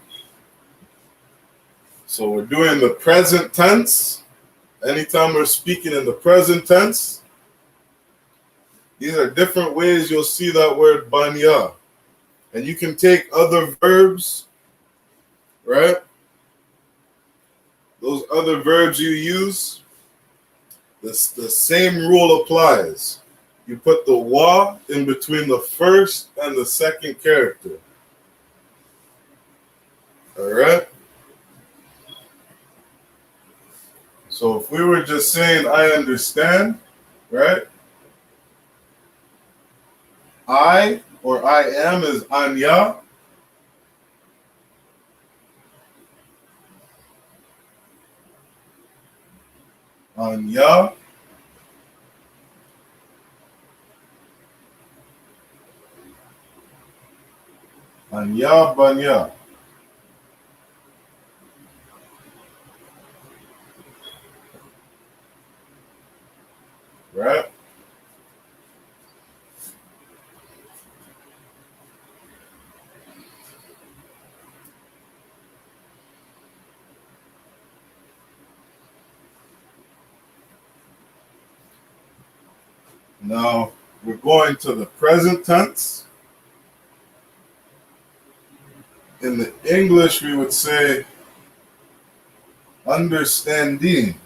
So we're doing the present tense. Anytime we're speaking in the present tense, these are different ways you'll see that word banya. And you can take other verbs, right? Those other verbs you use, the same rule applies. You put the wa in between the first and the second character. All right? So if we were just saying, I understand, right? I or I am is anya. Anya. Anya banya. Right? Now we're going to the present tense. In the English, we would say understanding.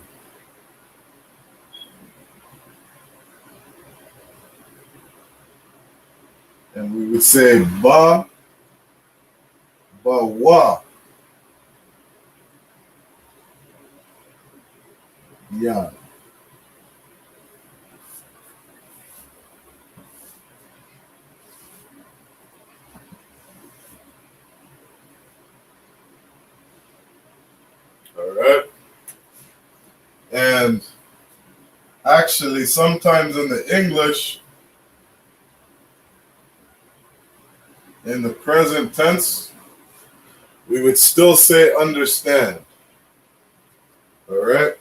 And we would say ba wa ya. All right. And actually, sometimes in the English, in the present tense, we would still say understand. All right.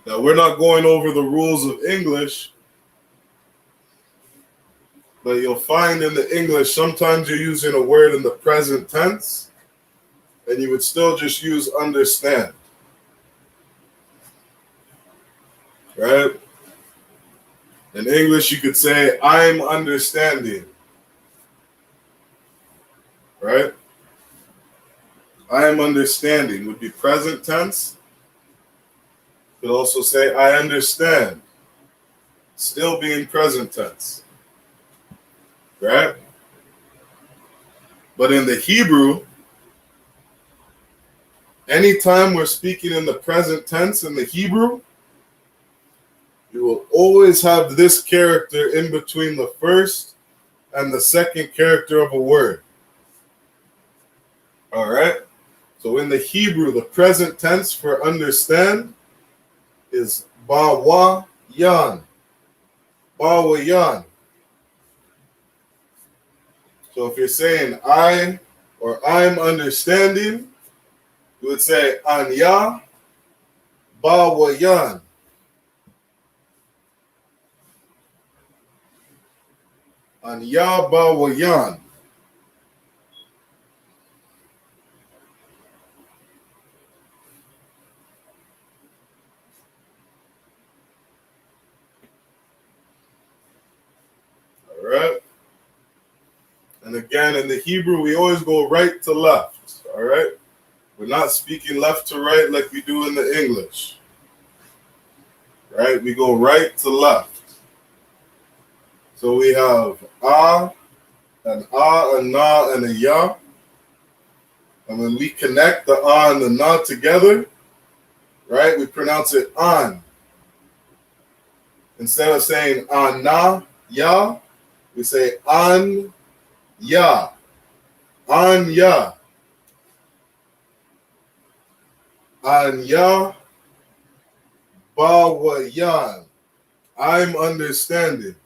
Now, we're not going over the rules of English, but you'll find in the English, sometimes you're using a word in the present tense, and you would still just use understand. Right? In English, you could say, I'm understanding. Right? I am understanding would be present tense. You could also say, I understand. Still being present tense. Right? But in the Hebrew, anytime we're speaking in the present tense in the Hebrew, you will always have this character in between the first and the second character of a word. All right? So in the Hebrew, the present tense for understand is ba wa yan. Ba wa yan. So if you're saying I or I'm understanding, you would say anya ba wa yan. Anya ba wa yan. All right? And again, in the Hebrew, we always go right to left. All right? We're not speaking left to right like we do in the English. Right? We go right to left. So we have and na, and a ya. And when we connect the and the na together, right, we pronounce it an. Instead of saying na, ya, we say an, ya. An, ya. An, ya, ba, wa, yan. I'm understanding.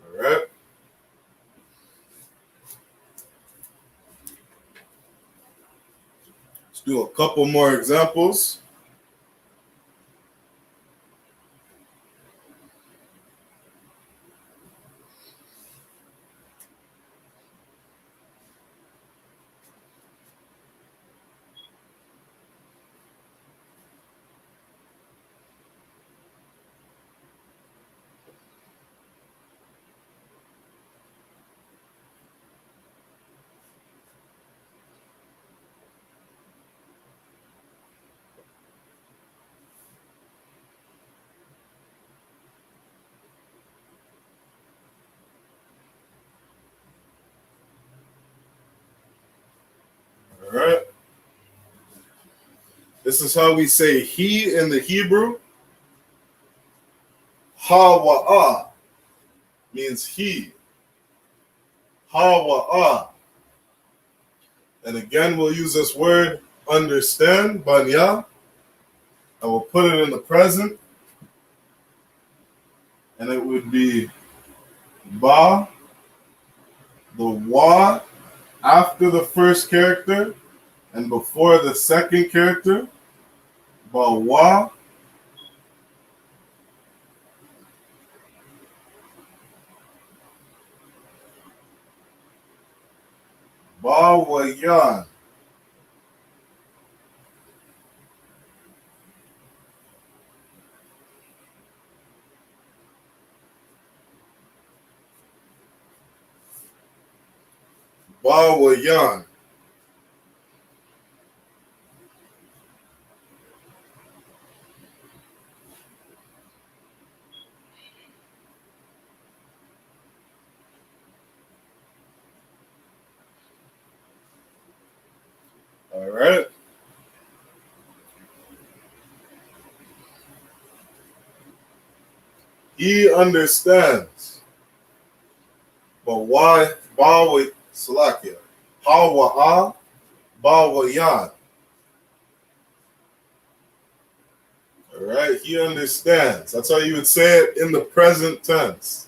All right. do a couple more examples. All right. This is how we say he in the Hebrew. Ha-wa-ah means he. Ha-wa-ah. And again, we'll use this word understand, banya, and we'll put it in the present. And it would be ba, the wa after the first character and before the second character. Ba wa. Ba wa yan. Ba wa yan. All right. He understands. But why ba wa salakia? Ha wa ah, ba wa yan. All right. He understands. That's how you would say it in the present tense.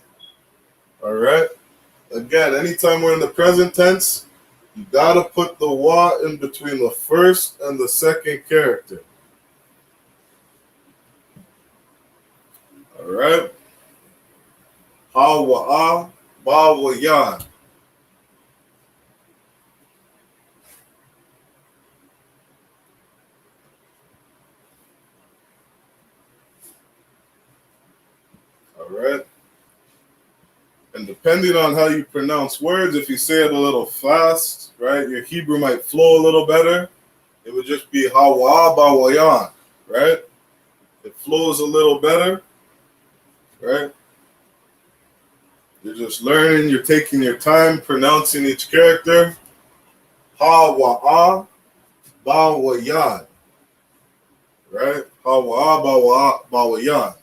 All right. Again, anytime we're in the present tense, you gotta put the wa in between the first and the second character. All right. Ha wa ah, ba wa yan. All right. And depending on how you pronounce words, if you say it a little fast, right, your Hebrew might flow a little better. It would just be ha wa ah, ba wa yan, right? It flows a little better, right? You're just learning, you're taking your time pronouncing each character. Ha wa ah, ba wa yan. Right? Ha wa ah, ba wa yan.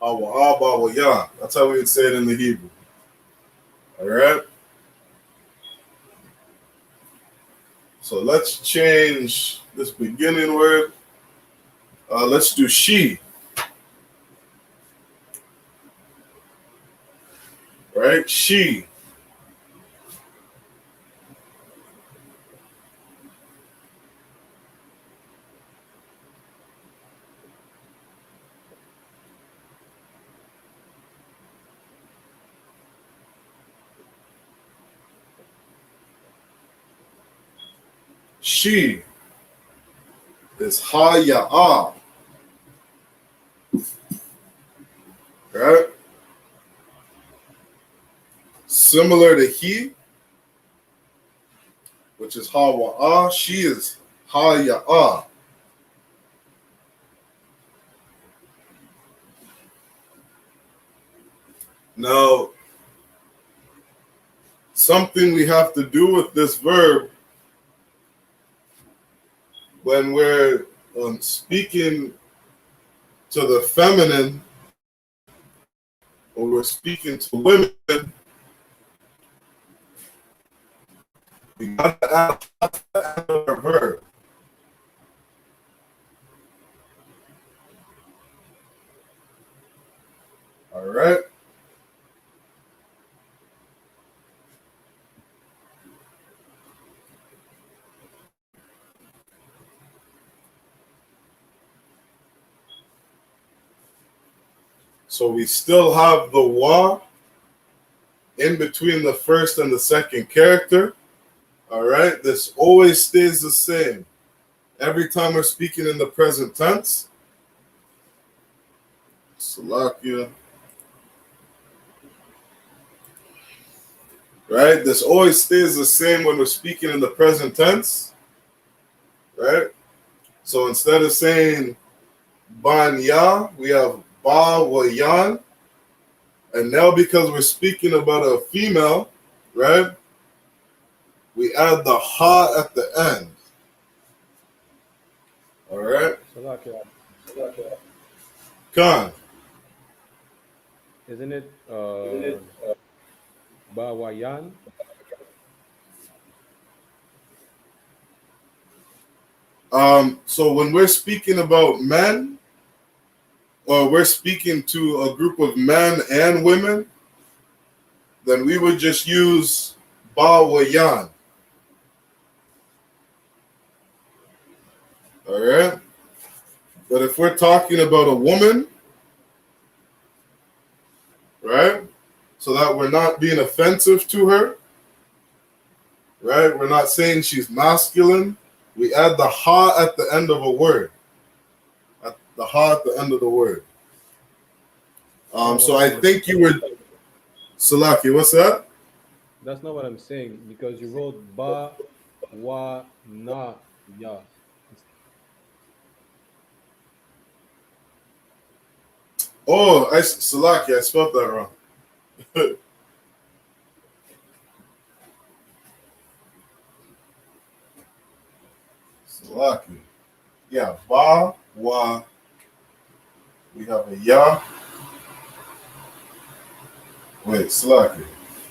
Ha wa ah, ba wa yan. That's how we would say it in the Hebrew. All right? So let's change this beginning word. Let's do she. Right? She. She is ha ya ah. Right? Similar to he, which is ha wa ah, she is ha ya ah. Now, something we have to do with this verb when we're speaking to the feminine or we're speaking to women, we got to add a verb. All right? So we still have the wa in between the first and the second character. All right, this always stays the same. Every time we're speaking in the present tense, Salakia, right? This always stays the same when we're speaking in the present tense, right? So instead of saying ban ya, we have ba wa yan. And now because we're speaking about a female, right? We add the ha at the end. All right? Salakia, Khan. isn't it Bawayan? So when we're speaking about men, or we're speaking to a group of men and women, then we would just use ba wa yan. All right? But if we're talking about a woman, right? So that we're not being offensive to her, right? We're not saying she's masculine. We add the ha at the end of a word. At the ha at the end of the word. That's not So what I I'm. think you were Salaki. What's that? That's not what I'm saying because you wrote ba wa na ya. Oh, Salaki. I spelled that wrong. Salaki. Yeah, ba wa. We have a ya. Wait, Salaki.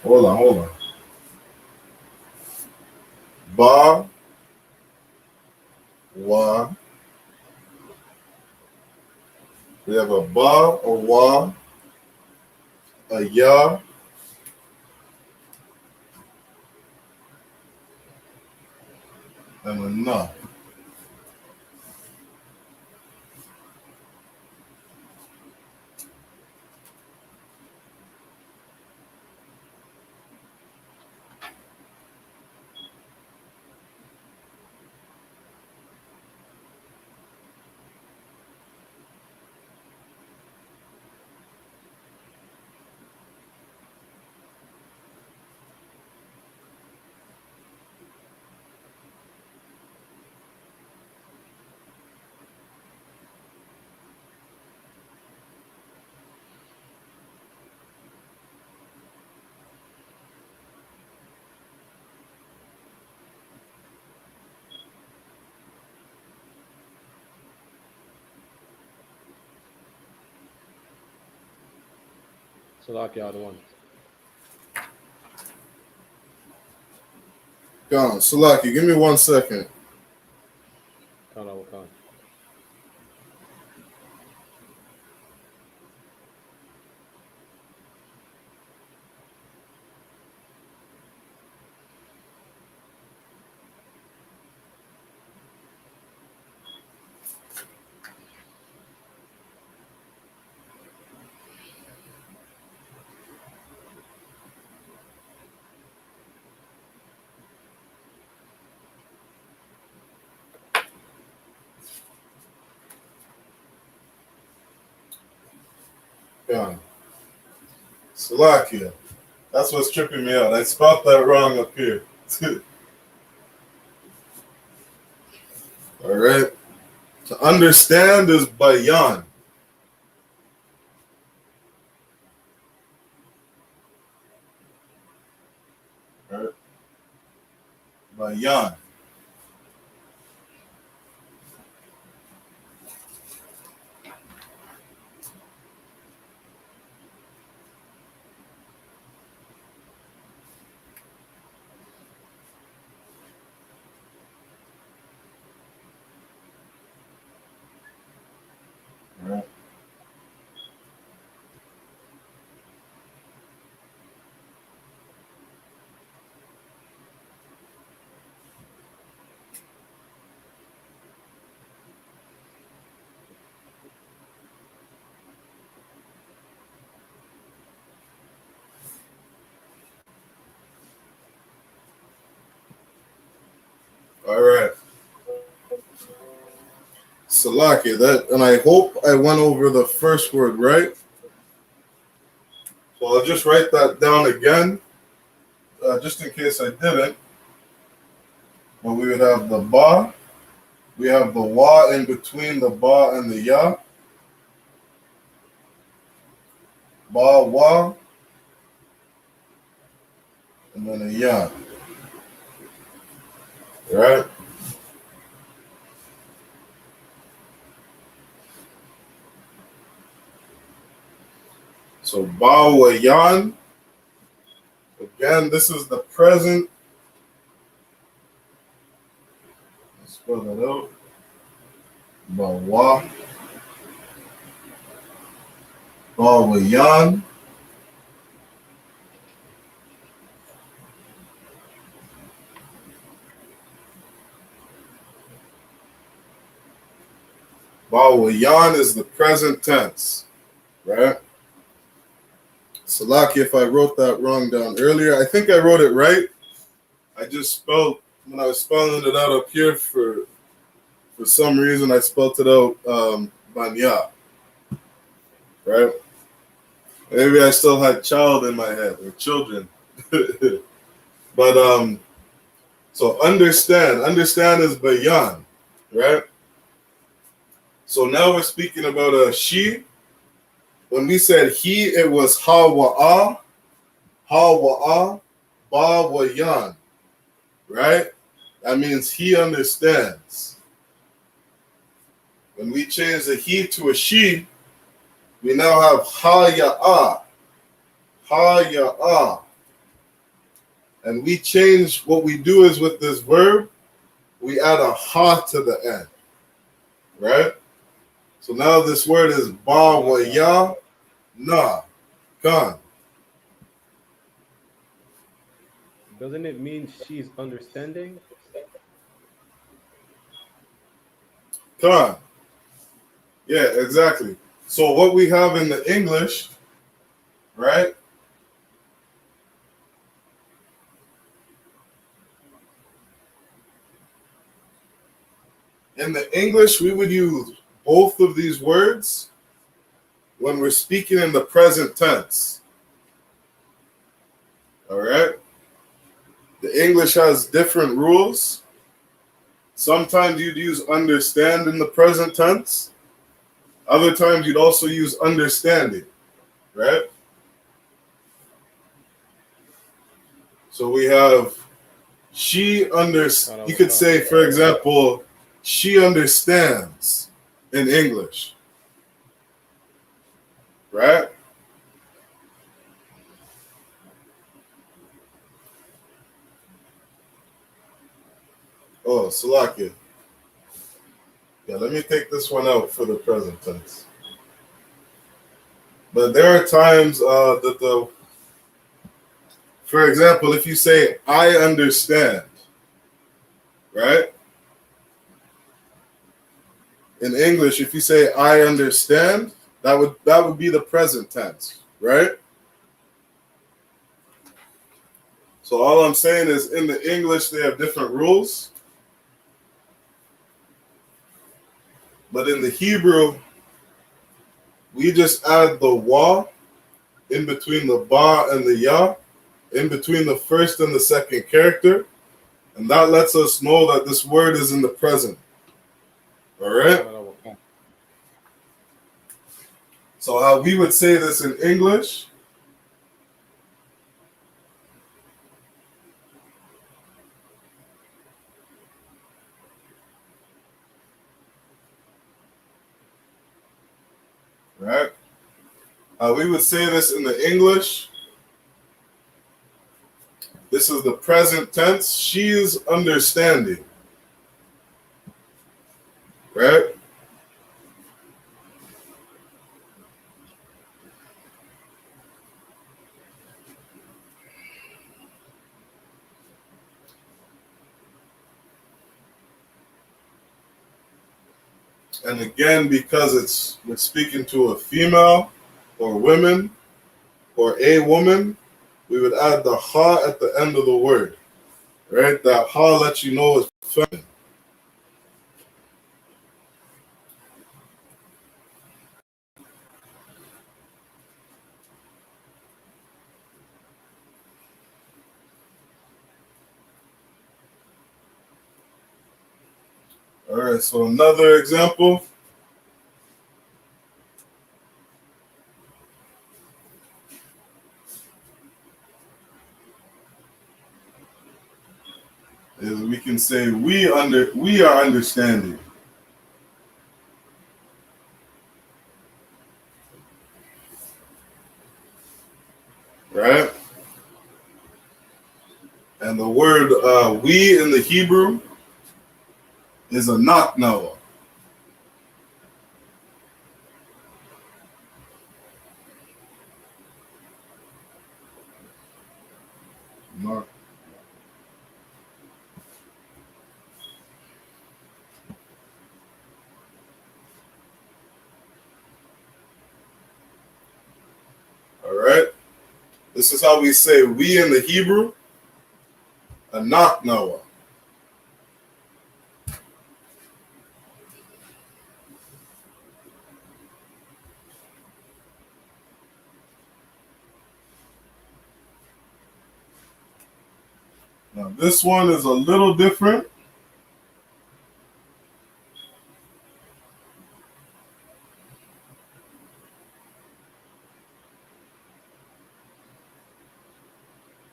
Hold on. Ba wa. We have a ba, a wa, a ya, and a na. Salakia, the one. Go on, Salaki. Give me 1 second. Kana wakan. Go on. Salakia. That's what's tripping me out. I spelled that wrong up here. All right. To understand is bayan. All right. Bayan. All right. All right. Salaki, and I hope I went over the first word right. So I'll just write that down again, just in case I didn't. But we would have the ba, we have the wa in between the ba and the ya. Ba, wa, and then a ya. Right? So ba wa yan. Again, this is the present. Let's spell that out. Ba wa. Ba wa yan. Ba wa yan is the present tense. Right? Salaki, if I wrote that wrong down earlier, I think I wrote it right. I just spelled, when I was spelling it out up here, for some reason, I spelled it out banya. Right? Maybe I still had child in my head, or children. But so understand is bayan, right? So now we're speaking about a she. When we said he, it was ha wa ba wa yan, right? That means he understands. When we change the he to a she, we now have ha ya. And we change, what we do is with this verb, we add a ha to the end, right? So now this word is ba wa ya na, kan. Doesn't it mean she's understanding? Kan. Yeah, exactly. So what we have in the English, right? In the English, we would use both of these words when we're speaking in the present tense. All right? The English has different rules. Sometimes you'd use understand in the present tense. Other times you'd also use understanding, right? So we have she understands. You could say, for example, she understands in English, right? Oh, Salakia. Yeah, let me take this one out for the present tense. But there are times for example, if you say, I understand, right? In English, if you say, I understand, that would be the present tense, right? So all I'm saying is in the English, they have different rules. But in the Hebrew, we just add the wa in between the ba and the ya, in between the first and the second character. And that lets us know that this word is in the present. All right? So how we would say this in English, right? We would say this in the English. This is the present tense. She is understanding. Right? And again, because we're speaking to a female or women or a woman, we would add the ha at the end of the word. right? That ha lets you know it's feminine. All right, so another example is we can say we are understanding. Right? And the word we in the Hebrew is a naknawa. All right? This is how we say we in the Hebrew, a naknawa. Now this one is a little different.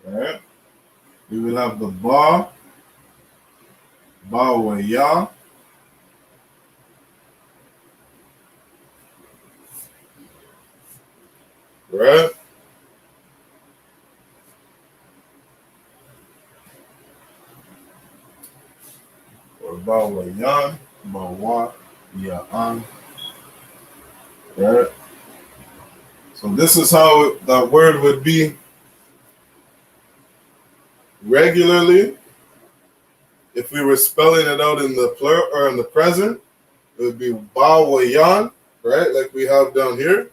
All right? We will have the ba wa ya. Right? Or ba wa yan, ba wa ya an. Right? So this is how that word would be regularly. If we were spelling it out in the plural or in the present, it would be ba wa yan, right? Like we have down here.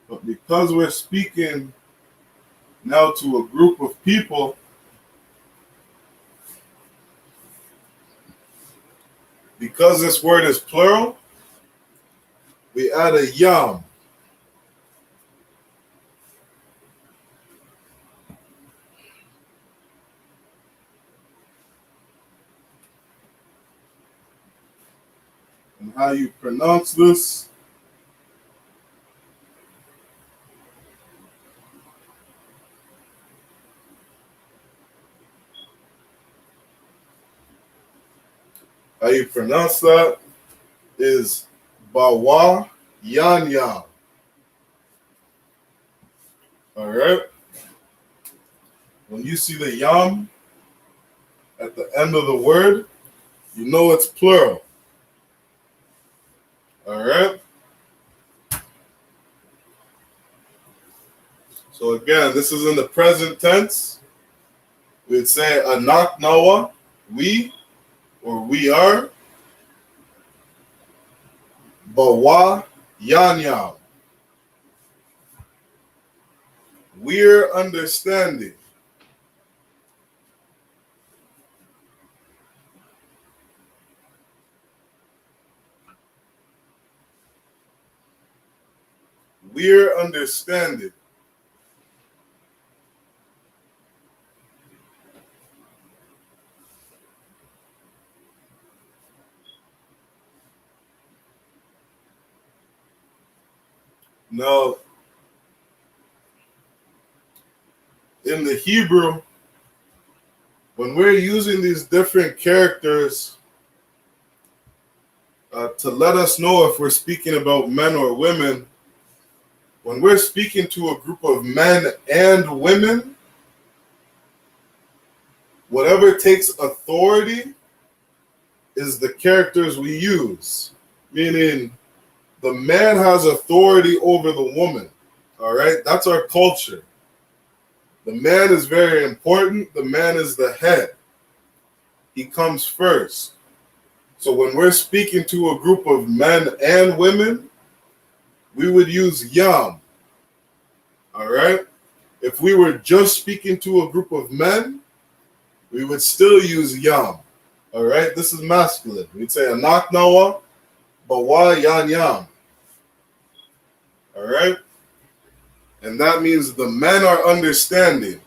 But because we're speaking now to a group of people, because this word is plural, we add a yam. And how you pronounce this that is bawa yan yam. All right? When you see the yam at the end of the word, you know it's plural. All right? So again, this is in the present tense. We'd say anak nawa, we, or we are. Bawa yan yam. We're understanding. We're understanding. Now, in the Hebrew, when we're using these different characters to let us know if we're speaking about men or women, when we're speaking to a group of men and women, whatever takes authority is the characters we use. Meaning, the man has authority over the woman. All right? That's our culture. The man is very important. The man is the head. He comes first. So when we're speaking to a group of men and women, we would use yam. All right? If we were just speaking to a group of men, we would still use yam. All right? This is masculine. We'd say anak nawa, bawa yan yam. All right? And that means the men are understanding,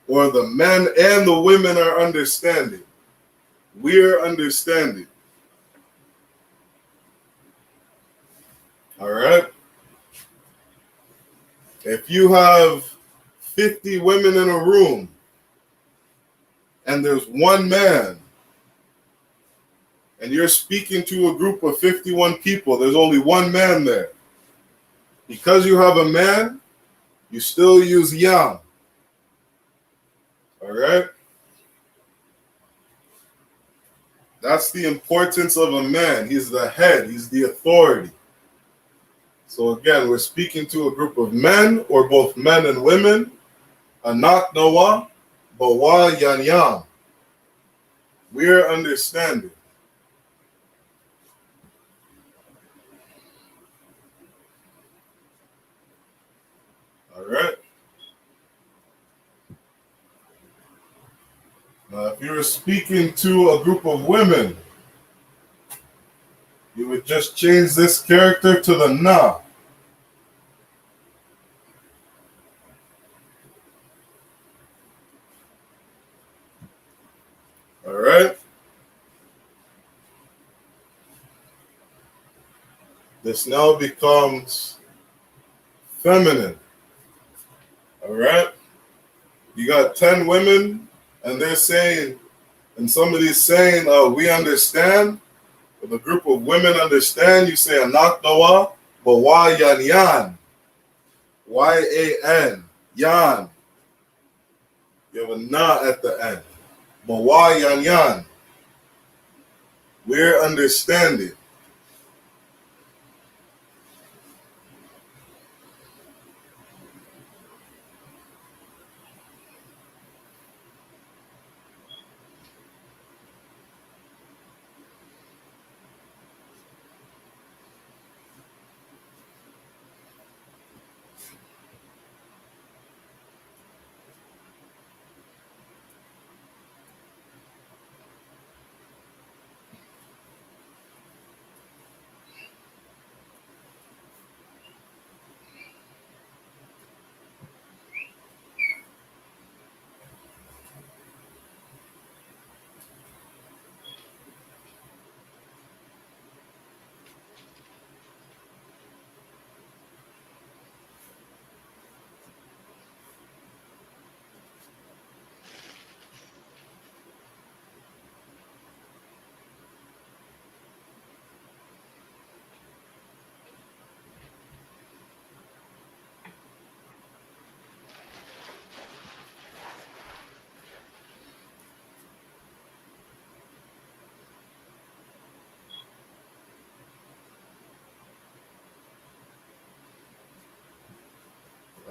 or the men and the women are understanding. We're understanding. All right? If you have 50 women in a room and there's one man, and you're speaking to a group of 51 people, there's only one man there. Because you have a man, you still use yam. All right? That's the importance of a man. He's the head, he's the authority. So again, we're speaking to a group of men, or both men and women. Anak nawa, bawa yan yam. We're understanding. All right? Now, if you were speaking to a group of women, you would just change this character to the na. All right? This now becomes feminine. All right? You got 10 women, and they're saying, and somebody's saying, we understand. If a group of women understand, you say anak nawa, bawa yan yan. Y-A-N. Yan. You have a na at the end. Bawa yan yan. We're understanding.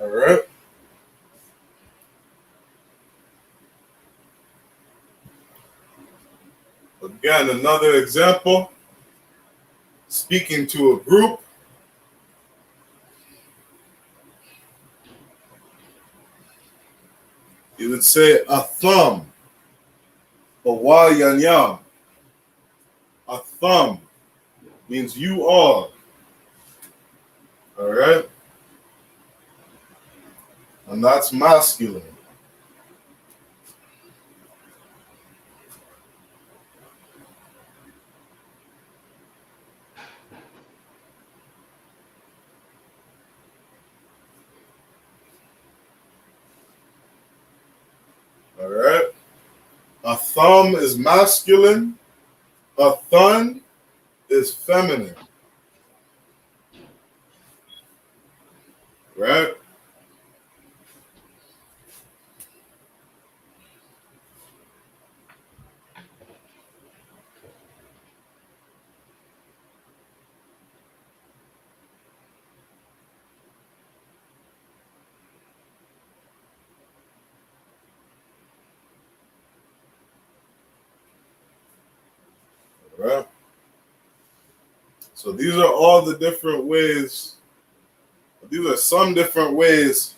All right? Again, another example. Speaking to a group, you would say a thumb. Bawa yan yan. A thumb means you are. All right? And that's masculine. All right? A thumb is masculine. A thun is feminine. Right? All right? So these are all the different ways. These are some different ways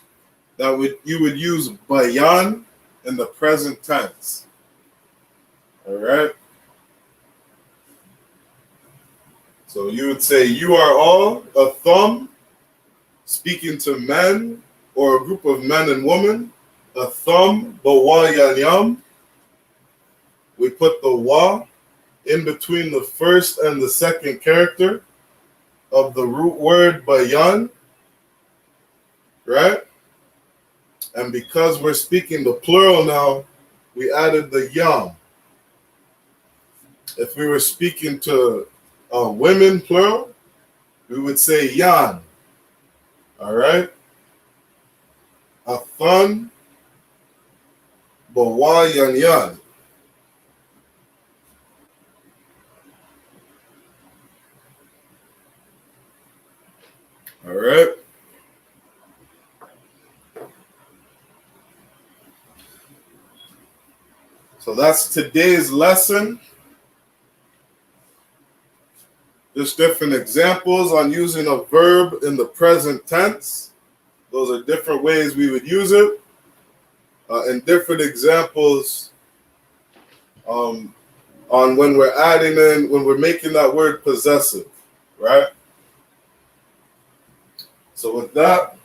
that you would use bayan in the present tense. All right. So you would say, you are all a thumb speaking to men or a group of men and women. A thumb, bawa yam. We put the wa in between the first and the second character of the root word bayan, right? And because we're speaking the plural now, we added the yam. If we were speaking to women plural, we would say yan. All right? Afan bawa yan yan. All right? So that's today's lesson. Just different examples on using a verb in the present tense. Those are different ways we would use it. And different examples on when we're adding in, when we're making that word possessive, right? So with that,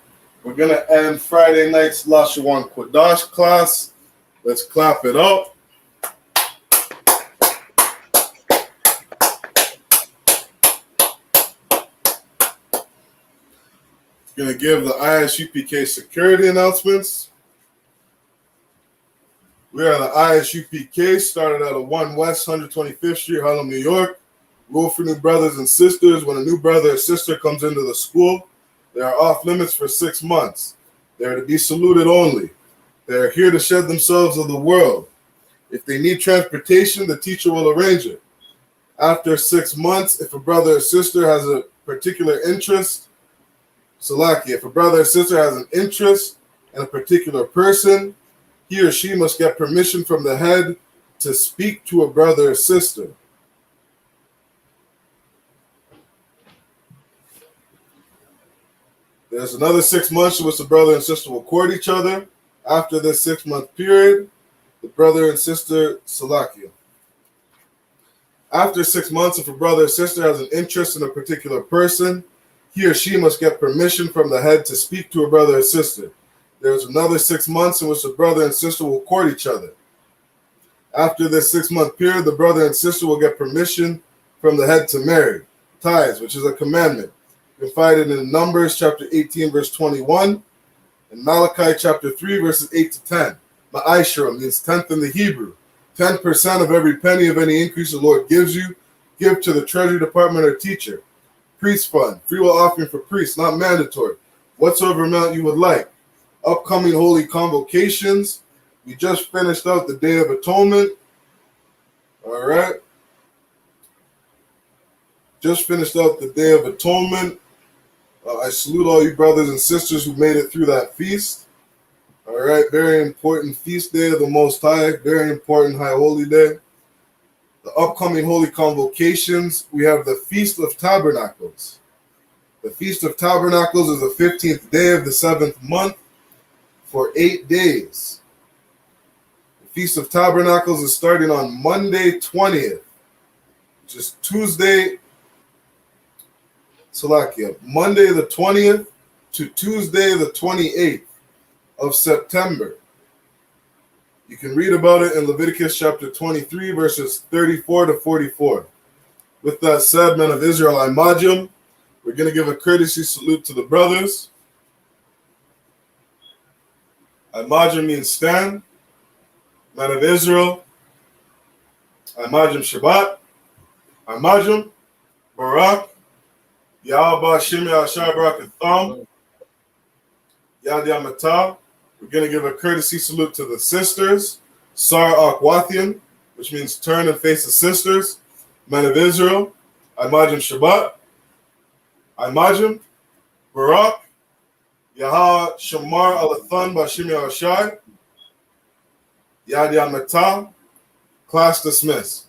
we're going to end Friday night's Lashawan Qadash class. Let's clap it up. Going to give the I.S.U.P.K security announcements. We are the I.S.U.P.K, started out of 1 West 125th Street, Harlem, New York. Rule for new brothers and sisters. When a new brother or sister comes into the school, they are off limits for 6 months. They are to be saluted only. They are here to shed themselves of the world. If they need transportation, the teacher will arrange it. After 6 months, if a brother or sister has a particular interest, if a brother or sister has an interest in a particular person, he or she must get permission from the head to speak to a brother or sister. There's another 6 months in which the brother and sister will court each other. After this 6-month period, the brother and sister salakia. After 6 months, if a brother or sister has an interest in a particular person, he or she must get permission from the head to speak to a brother or sister. There's another 6 months in which the brother and sister will court each other. After this 6-month period, the brother and sister will get permission from the head to marry. Tithes, which is a commandment. You can find it in Numbers chapter 18, verse 21, and Malachi chapter 3, verses 8 to 10. Ma'aishra means tenth in the Hebrew. 10% of every penny of any increase the Lord gives you, give to the treasury department or teacher. Priest fund, free will offering for priests, not mandatory. Whatsoever amount you would like. Upcoming holy convocations. We just finished out the Day of Atonement. All right. Just finished out the Day of Atonement. I salute all you brothers and sisters who made it through that feast. All right. Very important feast day of the Most High. Very important high holy day. The upcoming holy convocations, we have the Feast of Tabernacles. The Feast of Tabernacles is the 15th day of the 7th month for 8 days. The Feast of Tabernacles is starting on Monday 20th, which is Tuesday, Monday the 20th to Tuesday the 28th of September. You can read about it in Leviticus chapter 23, verses 34 to 44. With that said, men of Israel, I.M.A.J.M, we're going to give a courtesy salute to the brothers. I.M.A.J.M means stand. Men of Israel, I.M.A.J.M Shabbat. I.M.A.J.M, Barak, Yahweh Shem Yahshai Barak and Thumb, Yad Yamatah. We're going to give a courtesy salute to the sisters, Sar Akwathian, which means turn and face the sisters, men of Israel, I.M.A.J.M Shabbat, I.M.A.J.M, Barak, Yahah Shamar Alathan Bashim Yahshai, Yad Yamatah. Class dismissed.